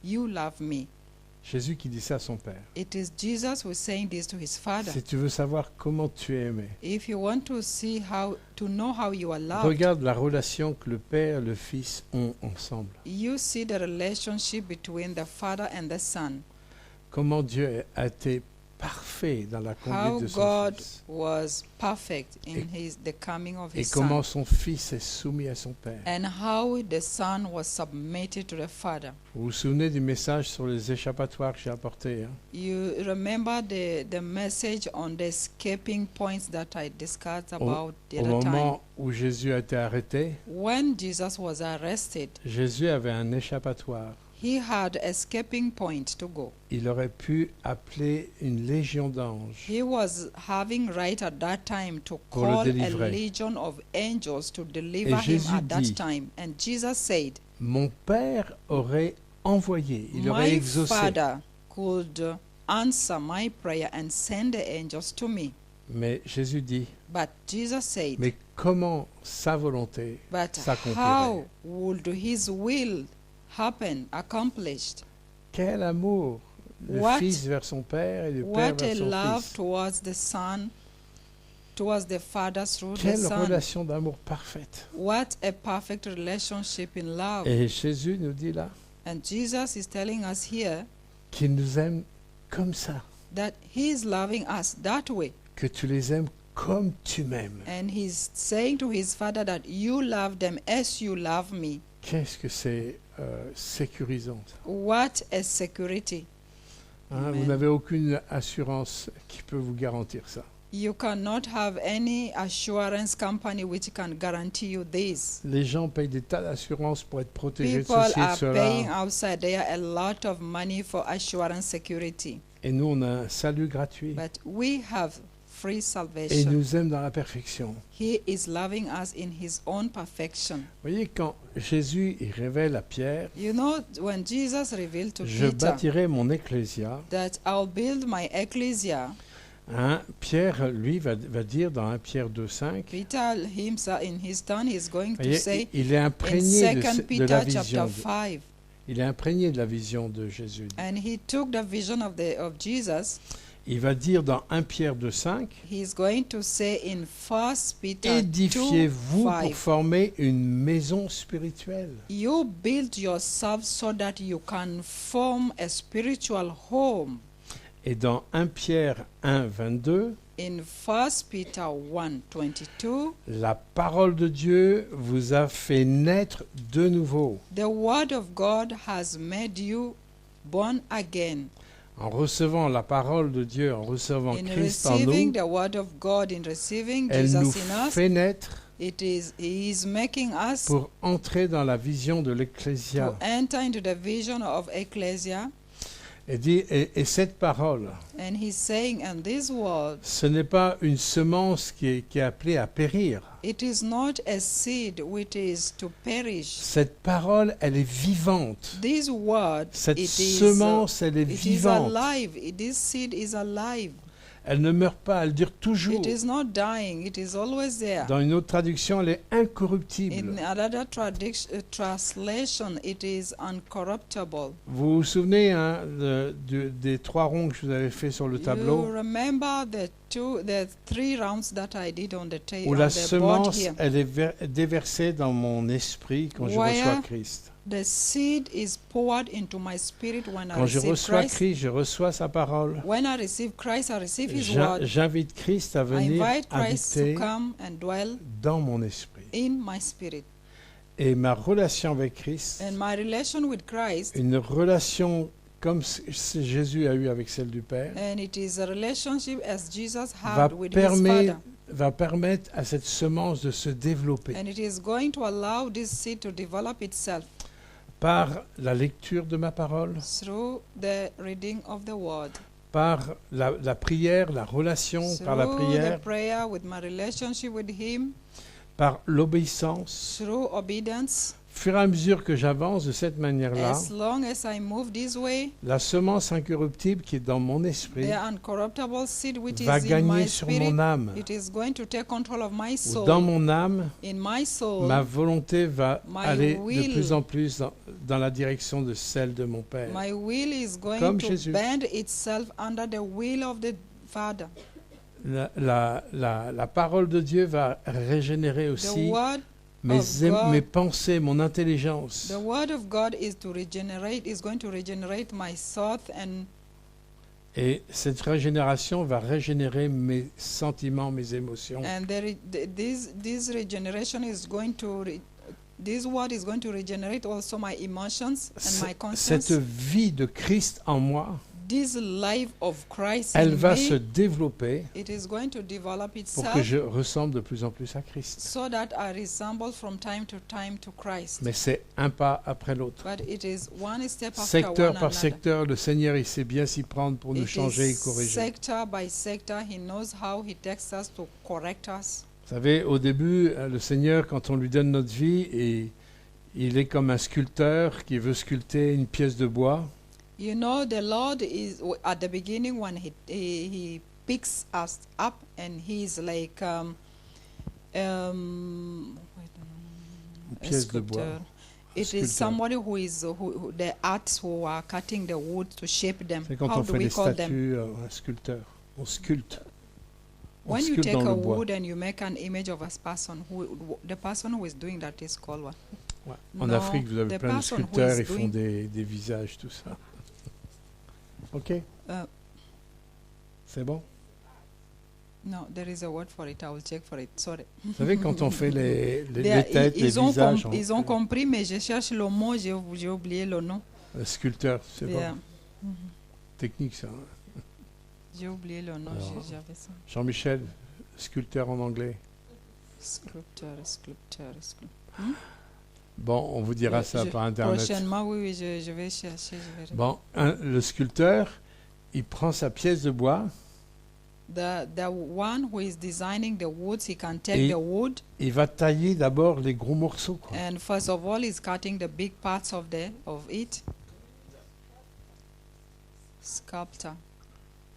you love me. Jésus qui dit ça à son Père. It is Jesus who is saying this to his Father. Si tu veux savoir comment tu es aimé, If you want to see to know how you are loved, regarde la relation que le Père et le Fils ont ensemble. you see the relationship between the Father and the Son. Comment Dieu a été parfait dans la How conduite de son God Fils. was perfect in the coming of Et his comment Son. son Fils est soumis à son Père. And how the Son was submitted to the Father. Vous vous souvenez du message sur les échappatoires que j'ai apporté, hein? You remember the message on the escaping points that I discussed about the Au other time. moment où Jésus a été arrêté, When Jesus was arrested, Jésus avait un échappatoire. he had escaping point to go. Il aurait pu appeler une légion d'anges He was having right at that time to Pour le call a délivrer. legion of angels to deliver Et him Jésus at that dit, time. And Jesus said, mon Père aurait envoyé, il aurait my exaucé. Father could answer my prayer and send the angels to me. Mais Jésus dit, But Jesus said, mais comment sa volonté but s'accomplirait? how would his will happen, accomplished? Quel amour le What- Fils vers son Père et le Père What a vers son love Fils. towards the Son, towards the Father through the Quelle Son. relation d'amour parfaite. What a perfect relationship in love. Et Jésus nous dit là And Jesus is telling us here qu'il nous aime comme ça, that he is loving us that way. que tu les aimes comme tu m'aimes. And he's saying to his Father that you love them as you love me. Qu'est-ce que c'est sécurisant, ça. What a security. Hein, vous Amen. n'avez aucune assurance qui peut vous garantir ça. You cannot have any assurance company which can guarantee you this. Les gens payent des tas d'assurances pour être protégés de People ceci et de are paying cela. outside there a lot of money for assurance security. Et nous, on a un salut gratuit. But we have free Et il salvation. nous aime dans la perfection. He is loving us in his own perfection. Vous voyez, quand Jésus il révèle à Pierre, You know, when Jesus revealed to je Peter bâtirai mon ecclésia, that I'll build my ecclesia, hein, Pierre, lui, va dire dans 1 Pierre 2,5, Peter himself, in his turn, is going to voyez, say il est in imprégné 2 de Peter la chapter vision. 5, Il est imprégné de la vision de Jésus. and he took the vision of Jesus. Il va dire dans 1 Pierre 2,5, He's going to say in 1 Peter 2, édifiez-vous pour 5, former une maison spirituelle. you build yourself so that you can form a spiritual home. Et dans 1 Pierre 1, 22, In 1 Peter 1, 22, la parole de Dieu vous a fait naître de nouveau the word of God has made you born again. en recevant la parole de Dieu, en recevant In Christ en receiving nous. the word of God, in receiving Elle nous Jesus in us, fait naître He is making us pour entrer dans la vision de to l'Ecclésia. enter into the vision of ecclesia. Et cette parole, And he's saying, and this word, ce n'est pas une semence qui est appelée à périr. it is not a seed which is to perish. Cette parole, elle est vivante. This word, Cette it is, semence, elle est it is vivante. alive. This seed is alive. Elle ne meurt pas, elle dure toujours. It is not dying. It is always there. Dans une autre traduction, elle est In incorruptible. another translation, it is uncorruptible. Vous vous souvenez hein, des 3 ronds que je vous avais fait sur le You tableau, remember the 3 rounds that I did on the où on la the board semence, here. elle est déversée dans mon esprit quand je Where reçois Christ. The seed is poured into my spirit when I Quand je receive reçois Christ. Christ, je reçois sa parole. When I receive Christ, I receive His word. J'invite Christ à I venir invite Christ to habiter come and dwell dans mon esprit. in my spirit. Et ma relation avec Christ, And my relation with Christ, une relation comme Jésus a eu avec celle du Père, and it is a relationship as Jesus va had with His Father. permettre à cette semence de se développer And it is going to allow this seed to develop itself par la lecture de ma parole, through the reading of the word, par la prière, la relation par la through prière, the prayer with my relationship with Him, par l'obéissance through obedience, fur et à mesure que j'avance de cette manière-là, as long as I move this way, la semence incorruptible qui est dans mon esprit the uncorruptible seed which va is in gagner my sur spirit, mon âme. it is going to take control of my Ou soul. dans mon âme, In my soul, ma volonté va my aller de will- plus en plus dans la direction de celle de mon Père. my will is going Comme to Jésus. bend itself under the will of the Father. La parole de Dieu va régénérer The aussi word mes, of God. mes pensées, mon intelligence. The word of God is going to regenerate my thought, and Et cette régénération va régénérer mes sentiments, mes émotions. this regeneration is going to this word is going to regenerate also my emotions and my Cette conscience. vie de Christ en moi, This life of Christ elle in va me, se développer it is going to develop pour que itself je ressemble de plus en plus à Christ. so that I resemble from time to Christ. Mais c'est un pas après l'autre. But it is one step after Secteur one par another. secteur, le Seigneur, il sait bien s'y prendre pour nous It changer et is corriger. sector by sector. He knows how he takes us to correct us. Vous savez, au début, le Seigneur, quand on lui donne notre vie, et il est comme un sculpteur qui veut sculpter une pièce de bois. You know, the Lord is at the beginning when he picks us up, and he's like wait, Une a pièce de bois. sculptor. It Sculptor. is somebody who the arts who are cutting the wood to shape them. C'est quand How on do fait we des call them? statues, un sculpteur. On sculpte. On When you sculpte take dans a le bois. wood and you make an image of a person, the person who is doing that is called what? Ouais. En No, Afrique, vous avez the plein de person who sculpteurs, is ils font doing- des visages, tout ça. OK? C'est bon? No, there is a word for it. I will check for it. Sorry. Vous savez, quand on fait les They- têtes, les ils ont visages, ils ont compris, mais je cherche le mot, j'ai oublié le nom. le sculpteur, c'est Yeah. bon. Technique, ça. Hein. J'ai oublié le nom, Alors. j'avais ça. Jean-Michel, sculpteur en anglais. Sculpteur. Bon, on vous dira ça par Internet. Prochainement, oui, je vais chercher. Bon, le sculpteur, il prend sa pièce de bois, The one who is designing the woods, he can take Et- the wood, il va tailler d'abord les gros morceaux. Quoi. and first of all, he's cutting the big parts of it. Sculptor.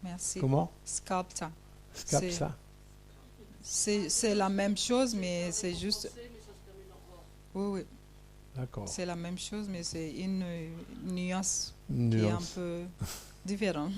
Merci. Comment? Sculptor. Scap C'est- ça. C'est la même chose, mais c'est juste. Oui, D'accord. c'est la même chose, mais c'est une nuance Une qui est un nuance. peu différente.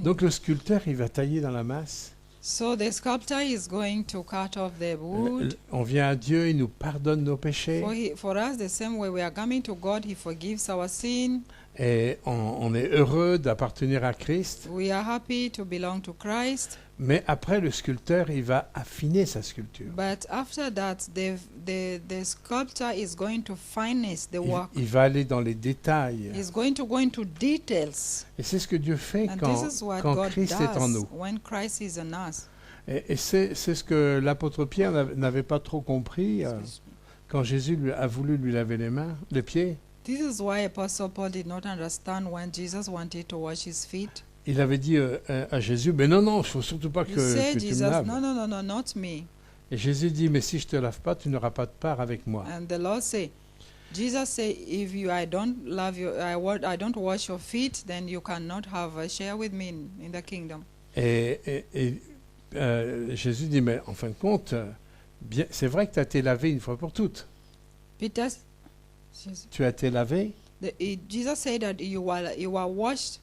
Donc le sculpteur, il va tailler dans la masse. So the sculptor is going to cut off the wood. On vient à Dieu, il nous pardonne nos péchés. For us, the same way we are coming to God, He forgives our sin. Et on est heureux d'appartenir à Christ. We are happy to belong to Christ. Mais après, le sculpteur, il va affiner sa sculpture. But after that, the sculptor is going to finesse the work. Il va aller dans les détails. He's going to go into details. Et c'est ce que Dieu fait And quand, this is what quand God Christ est en does nous. when Christ is in us. Et c'est ce que l'apôtre Pierre n'avait pas trop compris quand Jésus a voulu lui laver les pieds. This is why Apostle Paul did not understand when Jesus wanted to wash his feet. Il avait dit à Jésus, mais non, il ne faut surtout pas He que said, tu me Jesus, laves. no, not me. Et Jésus dit, mais si je ne te lave pas, tu n'auras pas de part avec moi. And the Lord said, Jesus said, if I don't wash your feet, then you cannot have a share with me in the kingdom. Et Jésus dit, mais en fin de compte, c'est vrai que tu as été lavé une fois pour toutes. Peter, Tu as été lavé, Jesus said that you are washed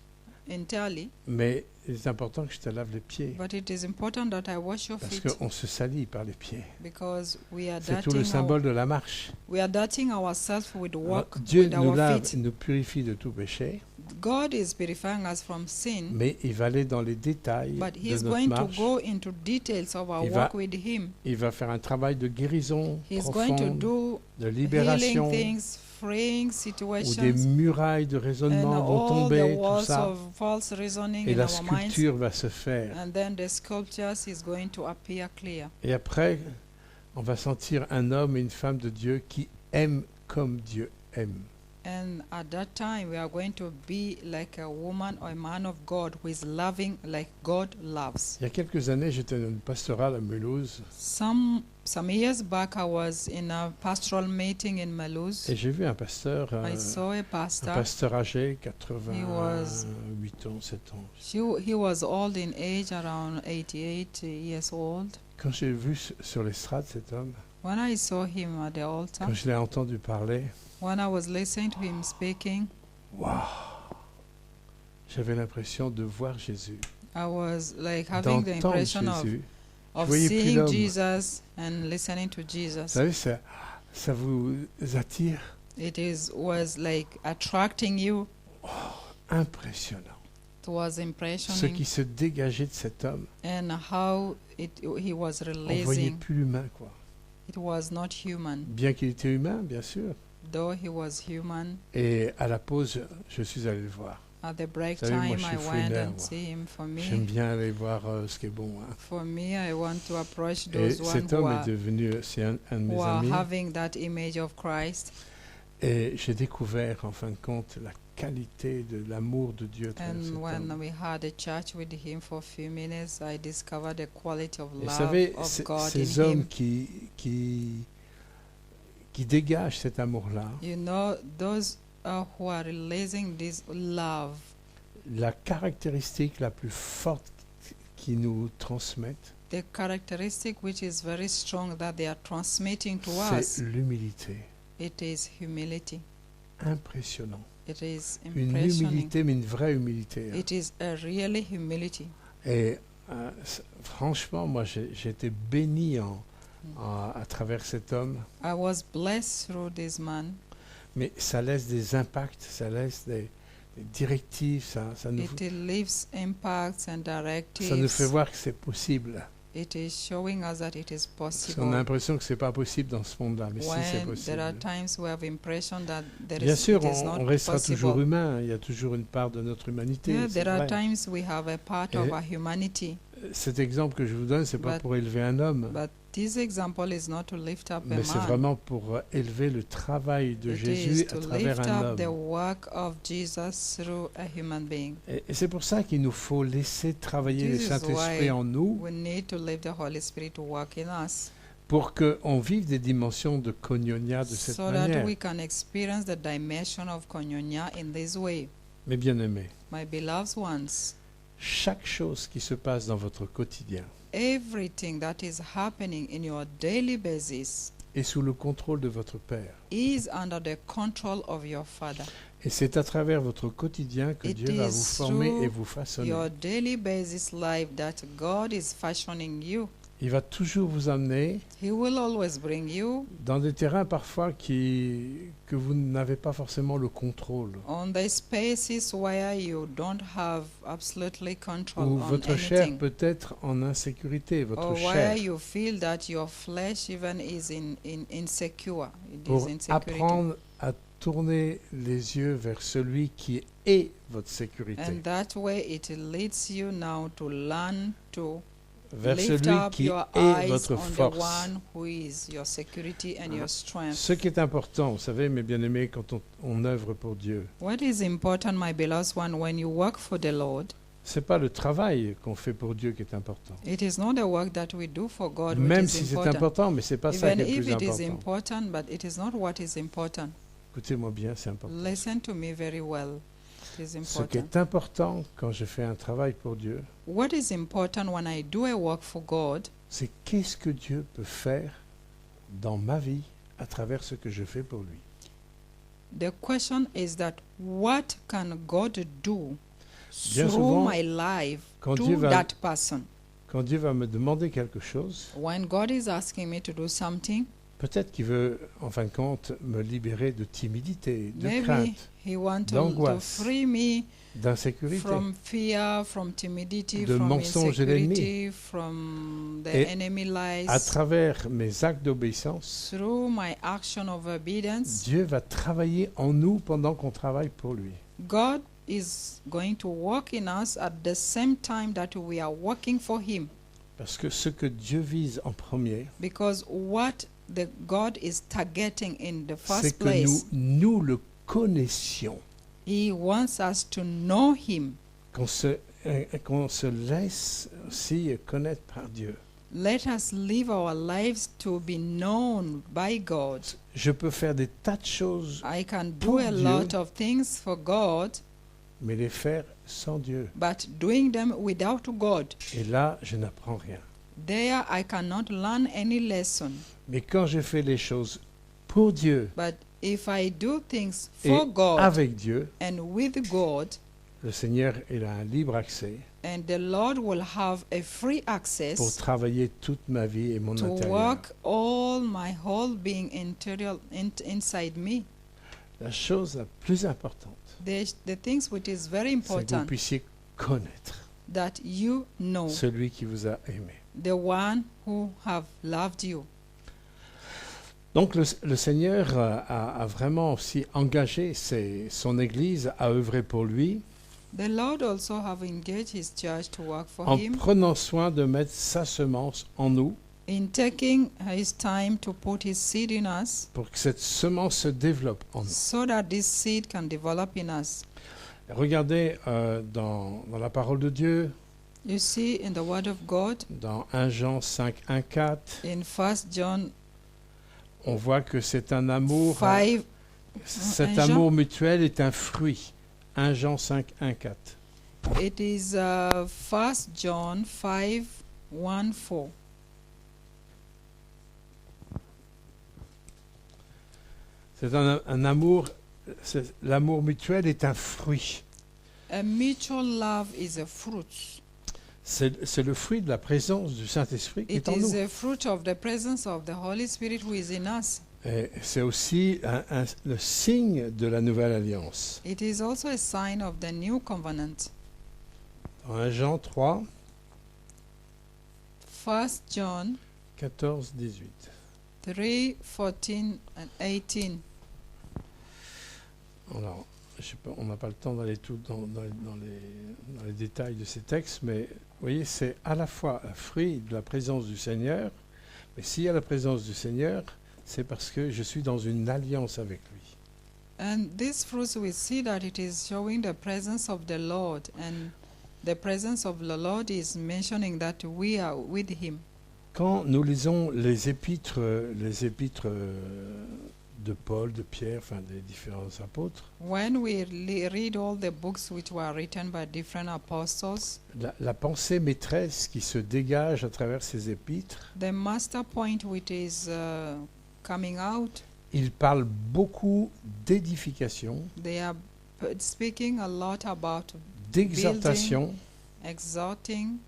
entirely, mais il est important que je te lave les pieds. but it is important that I wash your Parce feet qu'on se salit par les pieds. because we are C'est tout le symbole de la marche. dirtying ourselves with work Dieu with nous our lave, feet. il nous purifie de tout péché, God is purifying us from sin, mais il va aller dans les détails but He de is notre going to marche. go into details of our Il va- work with Him. Il va faire un travail de guérison He is going to profonde, do de healing libération, things, freeing où des situations, murailles de and raisonnement vont all tomber, the tout walls ça. of false reasoning Et in la our minds. sculpture va se faire. And then the sculptures is going to appear clear. Et après, on va sentir un homme et une femme de Dieu qui aiment comme Dieu aime. And at that time, we are going to be like a woman or a man of God who is loving like God loves. Il y a quelques années, j'étais dans une pastorale à Mulhouse Some years back, I was in a pastoral meeting in Mulhouse. et j'ai vu un pasteur I saw a pastor. âgé, 88 ans, 7 ans. He was old in age, around 88 years old. Quand j'ai vu sur l'estrade cet homme, When I saw him at the altar, quand je l'ai entendu parler, when I was listening to him speaking, waouh, j'avais l'impression de voir Jésus, I was like having the d'entendre impression Jésus. Je of voyais plus seeing l'homme. Jesus and listening to Vous Jesus. savez, ça vous attire? Was like attracting you. Impressionnant. It was Ce qui impressioning, se dégageait de cet homme, and how he was on voyait releasing. plus l'humain, quoi. It was not human, Bien qu'il était humain, bien sûr. though he was human. Et à la pause, je suis allé le voir. At the break Vous savez, moi, time, je I suis went fouineur, and moi. see him. J'aime bien aller voir ce qui est bon. Hein. For me, I want to approach Et those one cet who homme are, est devenu, c'est un de mes who are amis. having that image of Christ. Et j'ai découvert, en fin de compte, la qualité de l'amour de Dieu à travers cet And when homme. we had a church with him for a few minutes, I discovered the quality of Et vous love savez, of God ces in hommes him. qui dégagent cet amour-là, You know, those who are releasing this love, la caractéristique la plus forte qu'ils nous transmettent, the characteristic which is very strong that they are transmitting to c'est us, l'humilité. it is humility. Impressionnant. It is Une impressioning. humilité, mais une vraie humilité. Hein. It is a really humility. Et franchement, moi, j'ai été béni à travers cet homme. I was blessed through this man. Mais ça laisse des impacts, ça laisse des directives, ça nous It leaves impacts and directives. ça nous fait voir que c'est possible. It is showing us that it is Parce possible. qu'on a l'impression que c'est pas possible dans ce monde-là, mais si c'est When there are possible. times we have impression that Bien sûr, it is not on restera possible. toujours humain. Il y a toujours une part de notre humanité. Yeah, c'est there are vrai. times we have a part Et- of our humanity. Cet exemple que je vous donne, c'est pas But- pour élever un homme, But this example is not to lift up a mais c'est man. vraiment pour élever le travail de It Jésus is à to travers lift un up the homme. work of Jesus through a human being. Et c'est pour ça qu'il nous faut laisser travailler le This is Saint-Esprit why en nous We need to leave the Holy Spirit to work in us pour qu'on vive des dimensions de koinonia de cette so that manière. we can experience the dimension of koinonia in this way. Mes bien-aimés, My beloved ones, chaque chose qui se passe dans votre quotidien everything that is happening in your daily basis est sous le contrôle de votre Père. is under the control of your Father. Et c'est à travers votre quotidien que It Dieu va is vous former through et vous façonner. Your daily basis life that God is fashioning you. Il va toujours vous amener He will always bring you dans des terrains parfois que vous n'avez pas forcément le contrôle, on the spaces where you don't have absolutely control où on votre chair anything, peut être en insécurité, votre or where chair, you feel that your flesh even is insecure. It pour is insecurity. apprendre à tourner les yeux vers celui qui est votre sécurité, And that way it leads you now to learn to vers lift celui up qui your est eyes votre on the force. one who is your security and your strength. Ce qui est important, vous savez, mes bien-aimés, quand on œuvre pour Dieu, What is important, my beloved one, when you work for the Lord, c'est pas le travail qu'on fait pour Dieu qui est important. it is not the work that we do for God which Même is si c'est important. important, mais c'est pas ça Even qui est le if plus it is important. important, but it is not what is important. Écoutez-moi bien, c'est important. Listen to me very well. It is Ce qui important. est important quand je fais un travail pour Dieu, What is important when I do a work for God, c'est qu'est-ce que Dieu peut faire dans ma vie à travers ce que je fais pour lui. the question is that what can God do Bien through souvent, my life quand to Dieu va- that person? Quand Dieu va me demander quelque chose, When God is asking me to do something, peut-être qu'il veut, en fin de compte, me libérer de timidité, de maybe crainte, He wants to d'angoisse, free me d'insécurité. from fear, from timidity, De from mensonges de l'ennemi. insecurity, from the Et enemy lies. À travers mes actes d'obéissance, Through my action of obedience, Dieu va travailler en nous pendant qu'on travaille pour lui. God is going to work in us at the same time that we are working for Him. Parce que ce que Dieu vise en premier, Because what the God is targeting in the c'est first que place nous le connaissions, He wants us to know Him. qu'on se laisse aussi connaître par Dieu. Let us live our lives to be known by God. Je peux faire des tas de choses, I can Pour do a Dieu. lot of things for God, mais les faire sans Dieu. but doing them without God, Et là, je n'apprends rien. there I cannot learn any lesson. Mais quand je fais les choses pour Dieu But if I do things et for God avec Dieu, and with God, le Seigneur il a un libre accès and the Lord will have a free pour access travailler toute ma vie et mon to intérieur. work all my whole being inside me. La chose la plus importante, The things which is very c'est que vous important puissiez connaître that you know celui qui vous a aimé. the one who have loved you. Donc le Seigneur a vraiment aussi engagé son Église à œuvrer pour lui The Lord also have engaged His church to work for en Him prenant soin de mettre sa semence en nous in taking His time to put His seed in us pour que cette semence se développe en nous. so that this seed can develop in us. Regardez dans la parole de Dieu, You see in the Word of God, dans 1 Jean 5, 1, 4, in 1 John on voit que c'est un amour, 5, cet 1 Jean. amour mutuel est un fruit. 1 Jean 5, 1, 4. It is 1 John 5, 1, 4. C'est un amour, l'amour mutuel est un fruit. A mutual love is a fruit. C'est le fruit de la présence du Saint-Esprit qui It est en is nous. a fruit of the presence of the Holy Spirit who is in us. Et c'est aussi le signe de la nouvelle alliance. It is also a sign of the new covenant. Dans 1 Jean 3, 1 John 14, 18. 3, 14 and 18. Alors, on n'a pas le temps d'aller tout dans les détails de ces textes, mais vous voyez, c'est à la fois un fruit de la présence du Seigneur, mais s'il y a la présence du Seigneur, c'est parce que je suis dans une alliance avec lui. And this fruit, we see that it is showing the presence of the Lord, and the presence of the Lord is mentioning that we are with Him. Quand nous lisons les épîtres de Paul, de Pierre, enfin des différents apôtres, When we read all the books which were written by different apostles, la pensée maîtresse qui se dégage à travers ces épîtres, the master point which is coming out, il parle beaucoup d'édification, they are speaking a lot about d'exhortation, exhorting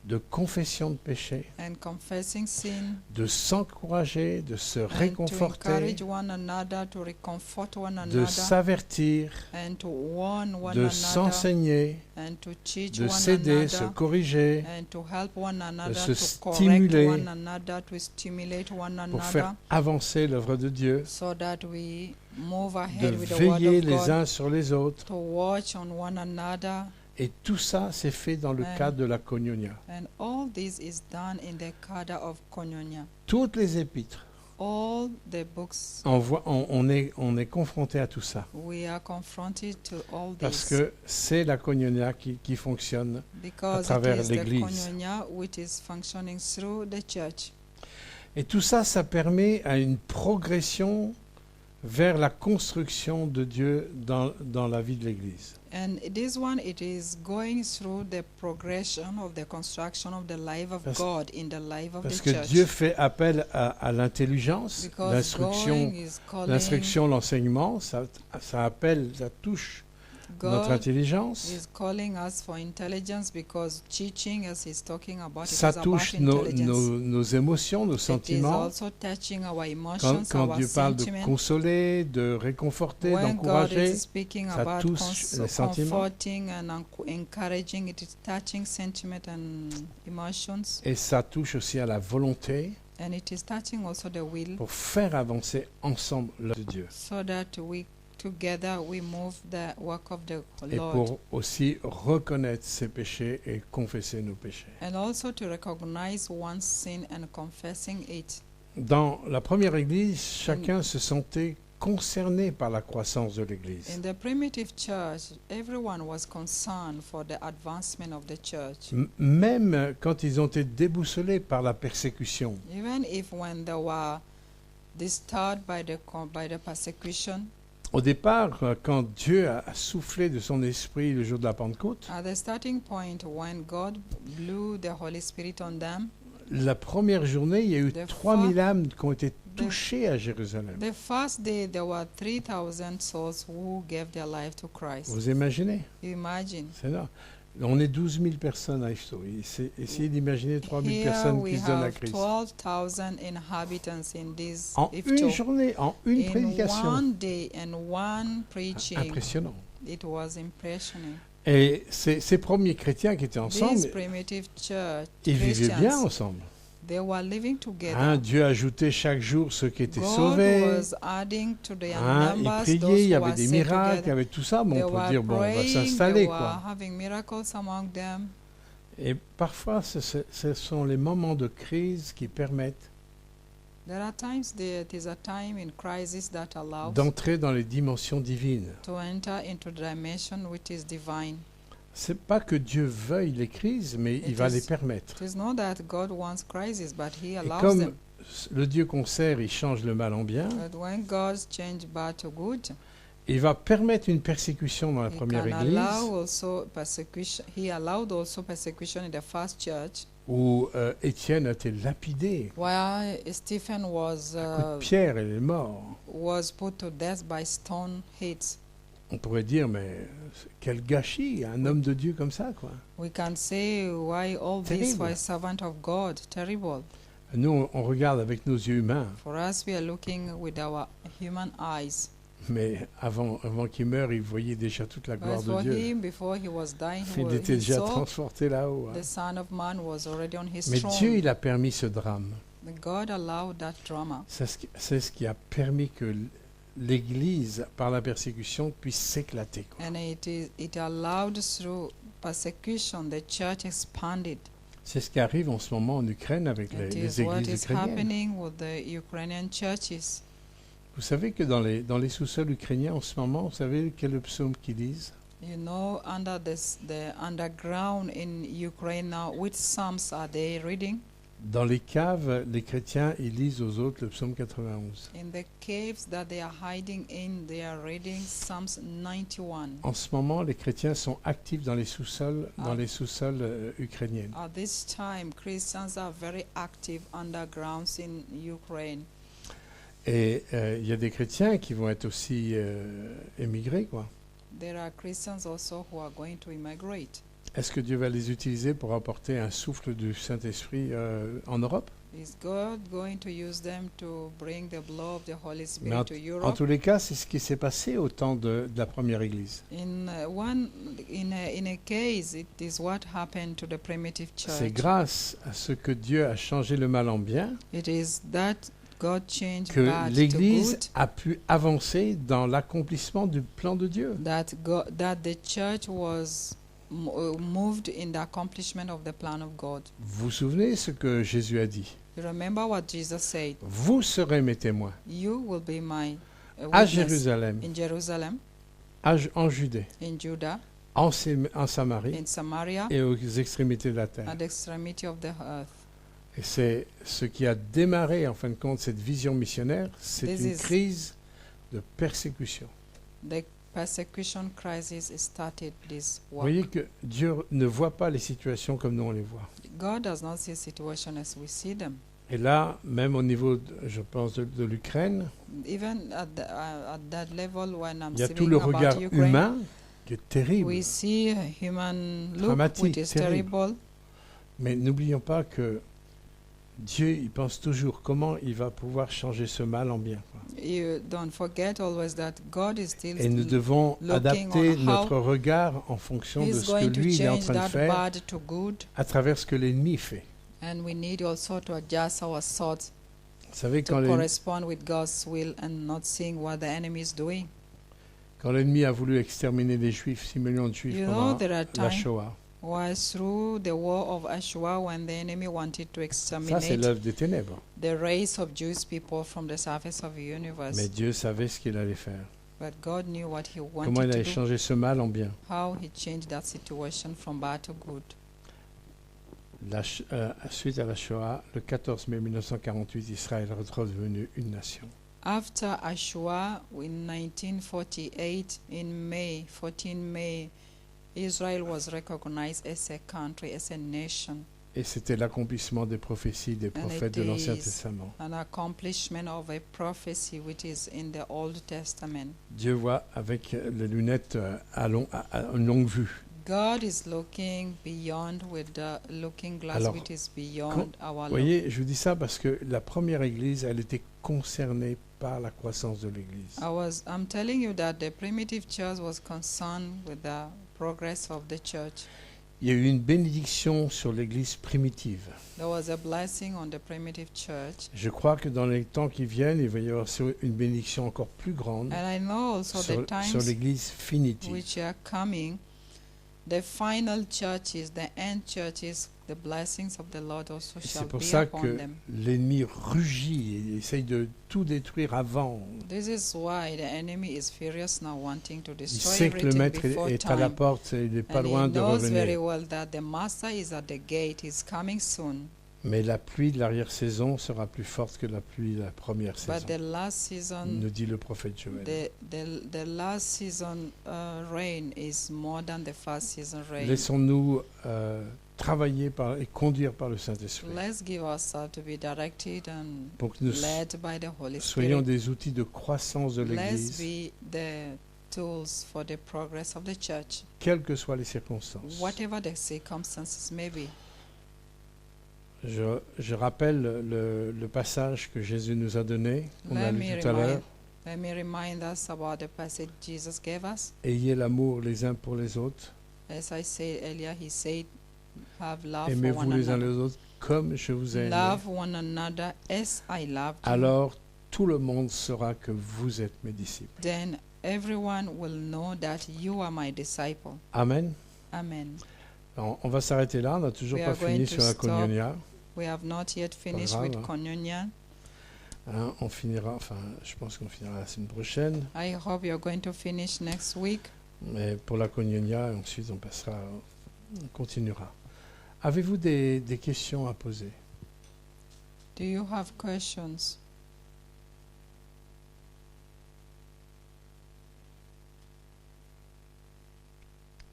de confession de péché, and confessing sin, de s'encourager, de se and to réconforter, encourage one another, to recomfort one de another, s'avertir, and to warn one de another, s'enseigner, and to teach de one s'aider, se another, corriger, and to help one another, se to correct stimuler one another, to stimulate one pour another, faire avancer l'œuvre de Dieu, so that we move de ahead with the word veiller of les God, uns sur les autres. to watch on one another, Et tout ça, c'est fait dans le And- cadre de la koinonia. and all this is done in the cadre of koinonia. Toutes les épîtres, All the books, on est confronté à tout ça. we are confronted to all Parce this, que c'est la koinonia qui fonctionne. because travers it is l'Église. the koinonia which is functioning through the church. Et tout ça, ça permet à une progression vers la construction de Dieu dans la vie de l'Église. And this one, it is going through the progression of the construction of the life of Parce- God in the life of Parce the que church. Dieu fait appel à l'intelligence, Because l'instruction, going is calling, l'instruction, l'enseignement, ça appelle, ça touche notre God intelligence, is calling us for intelligence, because teaching, as he's talking about, it ça is about touche intelligence. nos émotions, nos It is sentiments. also touching our Quand, emotions, quand our Dieu parle de sentiments. consoler, de réconforter, When God d'encourager, is speaking ça about touche les sentiments. comforting and encouraging, it is touching sentiment and emotions, et ça touche aussi à la volonté and it is touching also the will, pour faire avancer ensemble l'œuvre de Dieu. so that we together we move the work of the Et Lord, pour aussi reconnaître ses péchés et confesser nos péchés. and also to recognize one's sin and confessing it. Dans la première église, chacun se sentait concerné par la croissance de l'Église. In the primitive church, everyone was concerned for the advancement of the church. Même quand ils ont été déboussolés par la persécution. Even if when they were disturbed by the persecution, Au départ, quand Dieu a soufflé de son esprit le jour de la Pentecôte, at the starting point when God blew the Holy Spirit on them, la première journée, il y a eu The 3000 âmes qui ont été touchées à Jérusalem. the first day there were 3,000 souls who gave their life to Christ. Vous imaginez? Imagine. C'est là. On est 12 000 personnes à Ifto. Essayez d'imaginer 3 000 Here personnes we qui se donnent à have Christ. 12,000 inhabitants in this En une Ifto. journée, en une In prédication. one day and one preaching, Impressionnant. it was impressioning. Et ces premiers chrétiens qui étaient These ensemble, primitive church ils vivaient bien Christians, ensemble. they were living together. Hein, Dieu ajoutait chaque jour ceux qui étaient God sauvés. was adding to their Hein, ils numbers priaient, those il y who avait were des saved miracles, il y together. avait tout ça. Bon, They on peut were dire, bon, on va praying, s'installer, they quoi. were having miracles among them. Et parfois, ce sont les moments de crise qui permettent There are times it is a time in crisis that allows d'entrer dans les dimensions divines. to enter into the dimension which is divine. C'est pas que Dieu veuille les crises, mais il It va is- les permettre. It is not that God wants crisis, but He Et allows comme them. le Dieu qu'on sert, il change le mal en bien, But when God change bad to good, il va permettre une persécution dans la He première can église, allow also persecution. He allowed also persecution in the first church, où Étienne a été lapidé. where Stephen was Un coup de pierre, il est mort. put to death by stone hits. On pourrait dire, mais quel gâchis, un homme de Dieu comme ça, quoi. We can say why all this Terrible. for a servant of God. Terrible. Nous, on regarde avec nos yeux humains, For us, we are looking with our human eyes. mais avant qu'il meure, il voyait déjà toute la gloire But de for Dieu. him, before he was dying, Il était he déjà saw transporté là-haut. hein. the Son of Man was already on his Mais throne. Dieu, il a permis ce drame. But God allowed that drama. C'est ce qui a permis que l'Église, par la persécution, puisse s'éclater. quoi. And it allowed through persecution, the church expanded. C'est ce qui arrive en ce moment en Ukraine avec It les is what églises is ukrainiennes. happening with the Ukrainian churches. Vous savez que dans les sous-sols ukrainiens en ce moment, vous savez quel est le psaume qu'ils lisent? You know, under the underground in Ukraine now, which psalms are they reading? Dans les caves, les chrétiens, ils lisent aux autres le psaume 91. In the caves that they are hiding in, they are reading Psalms 91. En ce moment, les chrétiens sont actifs dans les sous-sols, Ah. ukrainiens. At this time, Christians are very active undergrounds in Ukraine. Et il y a des chrétiens qui vont être aussi émigrés, quoi. There are Christians also who are going to immigrate. Est-ce que Dieu va les utiliser pour apporter un souffle du Saint-Esprit en Europe? Is God going to use them to bring the blow of the Holy Mais Spirit to en Europe? tous les cas, c'est ce qui s'est passé au temps de la première Église. In a case, it is what happened to the primitive C'est church. grâce à ce que Dieu a changé le mal en bien It is that God changed que bad to l'Église good, a pu avancer dans l'accomplissement du plan de Dieu. that the church was moved in the accomplishment of the plan of God. Vous vous souvenez ce que Jésus a dit? You remember what Jesus said? Vous serez mes témoins You will be my à witness Jérusalem, in Jerusalem, en Judée, in Judah, en Samarie in Samaria, et aux extrémités de la terre. at the extremity of the earth. Et c'est ce qui a démarré, en fin de compte, cette vision missionnaire, c'est This une is- crise de persécution. The persecution crisis started this Vous work. voyez que Dieu ne voit pas les situations comme nous on les voit. God does not see situations as we see them. Et là, même au niveau, je pense, de l'Ukraine, Even at that level, when I'm il y a tout speaking le about regard Ukraine, humain qui est terrible. we see a human look Dramatique, which is terrible. terrible. Mais n'oublions pas que Dieu, il pense toujours comment il va pouvoir changer ce mal en bien. quoi. You don't forget always that God is still Et nous devons looking adapter on how notre regard en fonction de He's ce que going to lui il est en change train de that faire bad to good, à travers ce que l'ennemi fait. and we need also to adjust our thoughts Vous savez, to correspond with God's will and not seeing what the enemy is doing. quand l'ennemi a voulu exterminer les Juifs, 6 millions de Juifs You know, pendant there are la times Shoah, was through the war of Ashura when the enemy wanted to Ça, c'est exterminate l'œuvre des ténèbres. the race of Jewish people from the surface of the universe. Mais Dieu savait ce qu'il allait faire. But God knew what he Comment wanted il to allait do, changer ce mal en bien. how he changed that situation from bad to good. Suite à la Shoah, le 14 mai 1948, Israël est redevenu une nation. After Ashura in 1948, in May, 14 May, Israel was recognized as a country, as a nation, Et c'était l'accomplissement des prophéties des prophètes de l'Ancien is Testament. an accomplishment of a prophecy which is in the Old Testament. Dieu voit avec les lunettes à une longue vue. God is looking beyond with the looking glass Alors, which is beyond our Vous voyez, je vous dis ça parce que la première Église, elle était concernée par la croissance de l'Église. I'm telling you that the primitive church was concerned with the progress of the church. Il y a eu une bénédiction sur l'Église primitive. There was a blessing on the primitive church. Je crois que dans les temps qui viennent, il va y avoir une bénédiction encore plus grande And I know also the sur times l'Église finitive. which are coming, the final churches, the end churches, the blessings of the Lord also Et shall c'est pour be ça upon que them. l'ennemi rugit et essaye de tout détruire avant. This is why the enemy is furious now, wanting to Il destroy sait que le everything maître before est à la time. porte et il n'est pas And loin he de knows very revenir. well that the master is at the gate, he's coming soon. Mais la pluie de l'arrière-saison sera plus forte que la pluie de la première But the saison, last season, nous dit le prophète Joël. the last season rain is more than the first season rain. Laissons-nous travailler et conduire par le Saint-Esprit Let's give ourselves to be directed and pour que nous led by the Holy soyons Spirit. des outils de croissance de Let's l'Église, be the tools for the progress of the church, quelles que soient les circonstances. whatever the circumstances may be. Je rappelle le passage que Jésus nous a donné, qu'on a lu tout à l'heure. Let me remind us about the passage Jesus gave us. Ayez l'amour les uns pour les autres. As I said earlier, he said, have love for Aimez-vous one les uns another. les autres comme je vous ai aimé. Love one another as I loved you. Alors tout le monde saura que vous êtes mes disciples. Then everyone will know that you are my disciple. Amen. Amen. Alors, on va s'arrêter là. On n'a toujours We pas are going fini to sur la stop. Koinonia. We have not yet finished grave, with hein. communion. Hein, on finira, je pense qu'on finira la semaine prochaine. I hope you're going to finish next week. Mais pour la Koinonia, ensuite on continuera. Avez-vous des questions à poser? Do you have questions?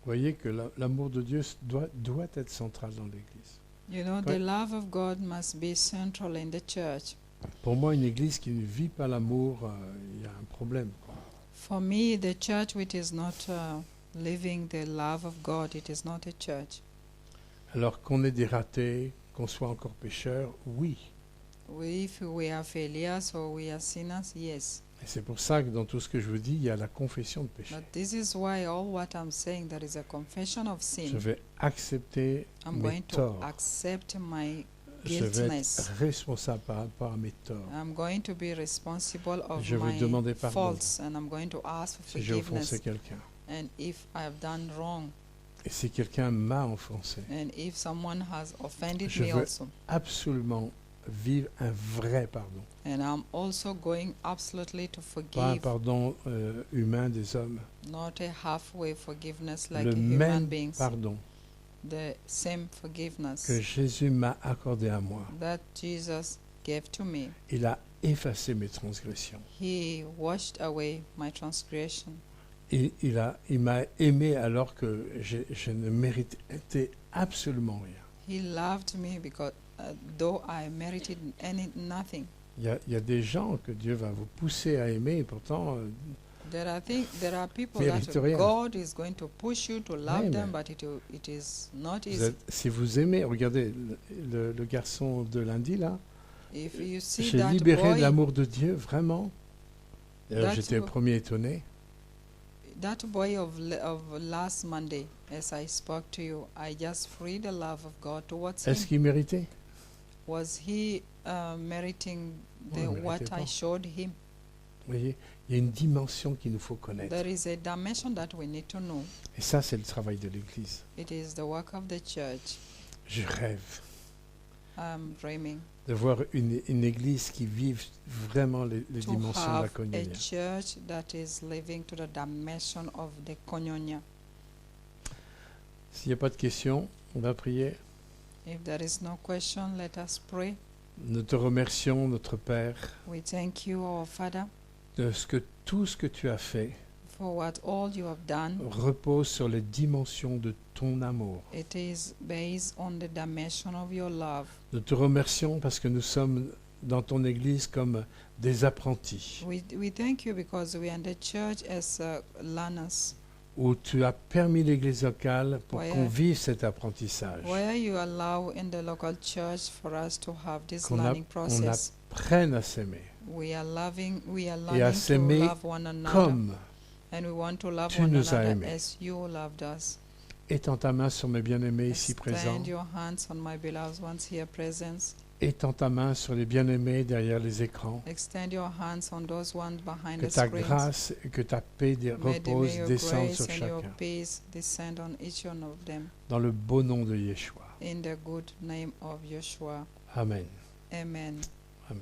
Vous voyez que l'amour de Dieu doit être central dans l'Église. You know, Ouais. the love of God must be central in the church. Pour moi, une Église qui ne vit pas l'amour, il y a un problème, quoi. For me, the church which is not living the love of God, it is not a church. Alors qu'on ait des ratés, qu'on soit encore pécheurs, oui. If we are failures or we are sinners, yes. Et c'est pour ça que dans tout ce que je vous dis, il y a la confession de péché. But this is why all what I'm saying, there is a confession of Je sin. vais accepter I'm mes going to torts. accept my Je vais guiltiness. être responsable par rapport à mes torts. I'm going to be responsible of Je vais demander my pardon faults, and I'm going to ask for si j'ai forgiveness. offensé quelqu'un. And if I have done wrong, Et si quelqu'un m'a offensé, and if someone has offended Je me veux- also, absolument vivre un vrai pardon. and I'm also going absolutely to Pas un forgive, pardon humain des hommes. not a halfway forgiveness like Le human même beings, pardon the same forgiveness que Jésus m'a accordé à moi. that Jesus gave to me. Il a effacé mes transgressions. He washed away my transgression. Et il m'a aimé alors que je ne méritais absolument rien. He loved me because though I merited nothing. Il y a des gens que Dieu va vous pousser à aimer et pourtant, There are people Mérite that rien. God is going to push you to love Oui, them, mais- but it is not vous easy. si vous aimez, regardez le garçon de lundi là, If you see j'ai that libéré de boy, l'amour de Dieu, vraiment. D'ailleurs, That's j'étais le what- premier étonné. that boy of last Monday, as I spoke to you, I just freed the love of God towards Est-ce him. qu'il Was he meriting Ouais, il what méritait I pas. showed him? Vous voyez, il y a une dimension qu'il nous faut connaître. There is a dimension that we need to know. Et ça, c'est le travail de l'Église. It is the work of the church. Je rêve I'm dreaming de voir une Église qui vive vraiment les to dimensions de la have a koinonia. church that is living to the dimension of the koinonia. S'il n'y a pas de questions, on va prier. If there is no question, let us pray. Nous te remercions, notre Père, We thank you, our Father, de tout ce que tu as fait for what all you have done. repose sur les dimensions de ton amour. It is based on the dimension of your love. Nous te remercions parce que nous sommes dans ton Église comme des apprentis, We thank you because we are in the church as learners, où tu as permis l'Église locale pour Ouais. qu'on vive cet apprentissage, where you allow in the local church for us to have this qu'on learning on process. apprenne à s'aimer We are learning à to s'aimer love one another, comme. and we want to love tu one nous as another aimés. as you loved us. Étends ta main sur mes bien-aimés ici présents. Extend your hands on my beloved ones here present. Étends ta main sur les bien-aimés derrière les écrans. Extend your hands on those ones behind Que the ta screens. grâce et que ta paix May reposent, your descendent grace sur and your chacun. peace descend on each one of them. Dans le beau nom de Yeshua. In the good name of Yeshua. Amen. Amen.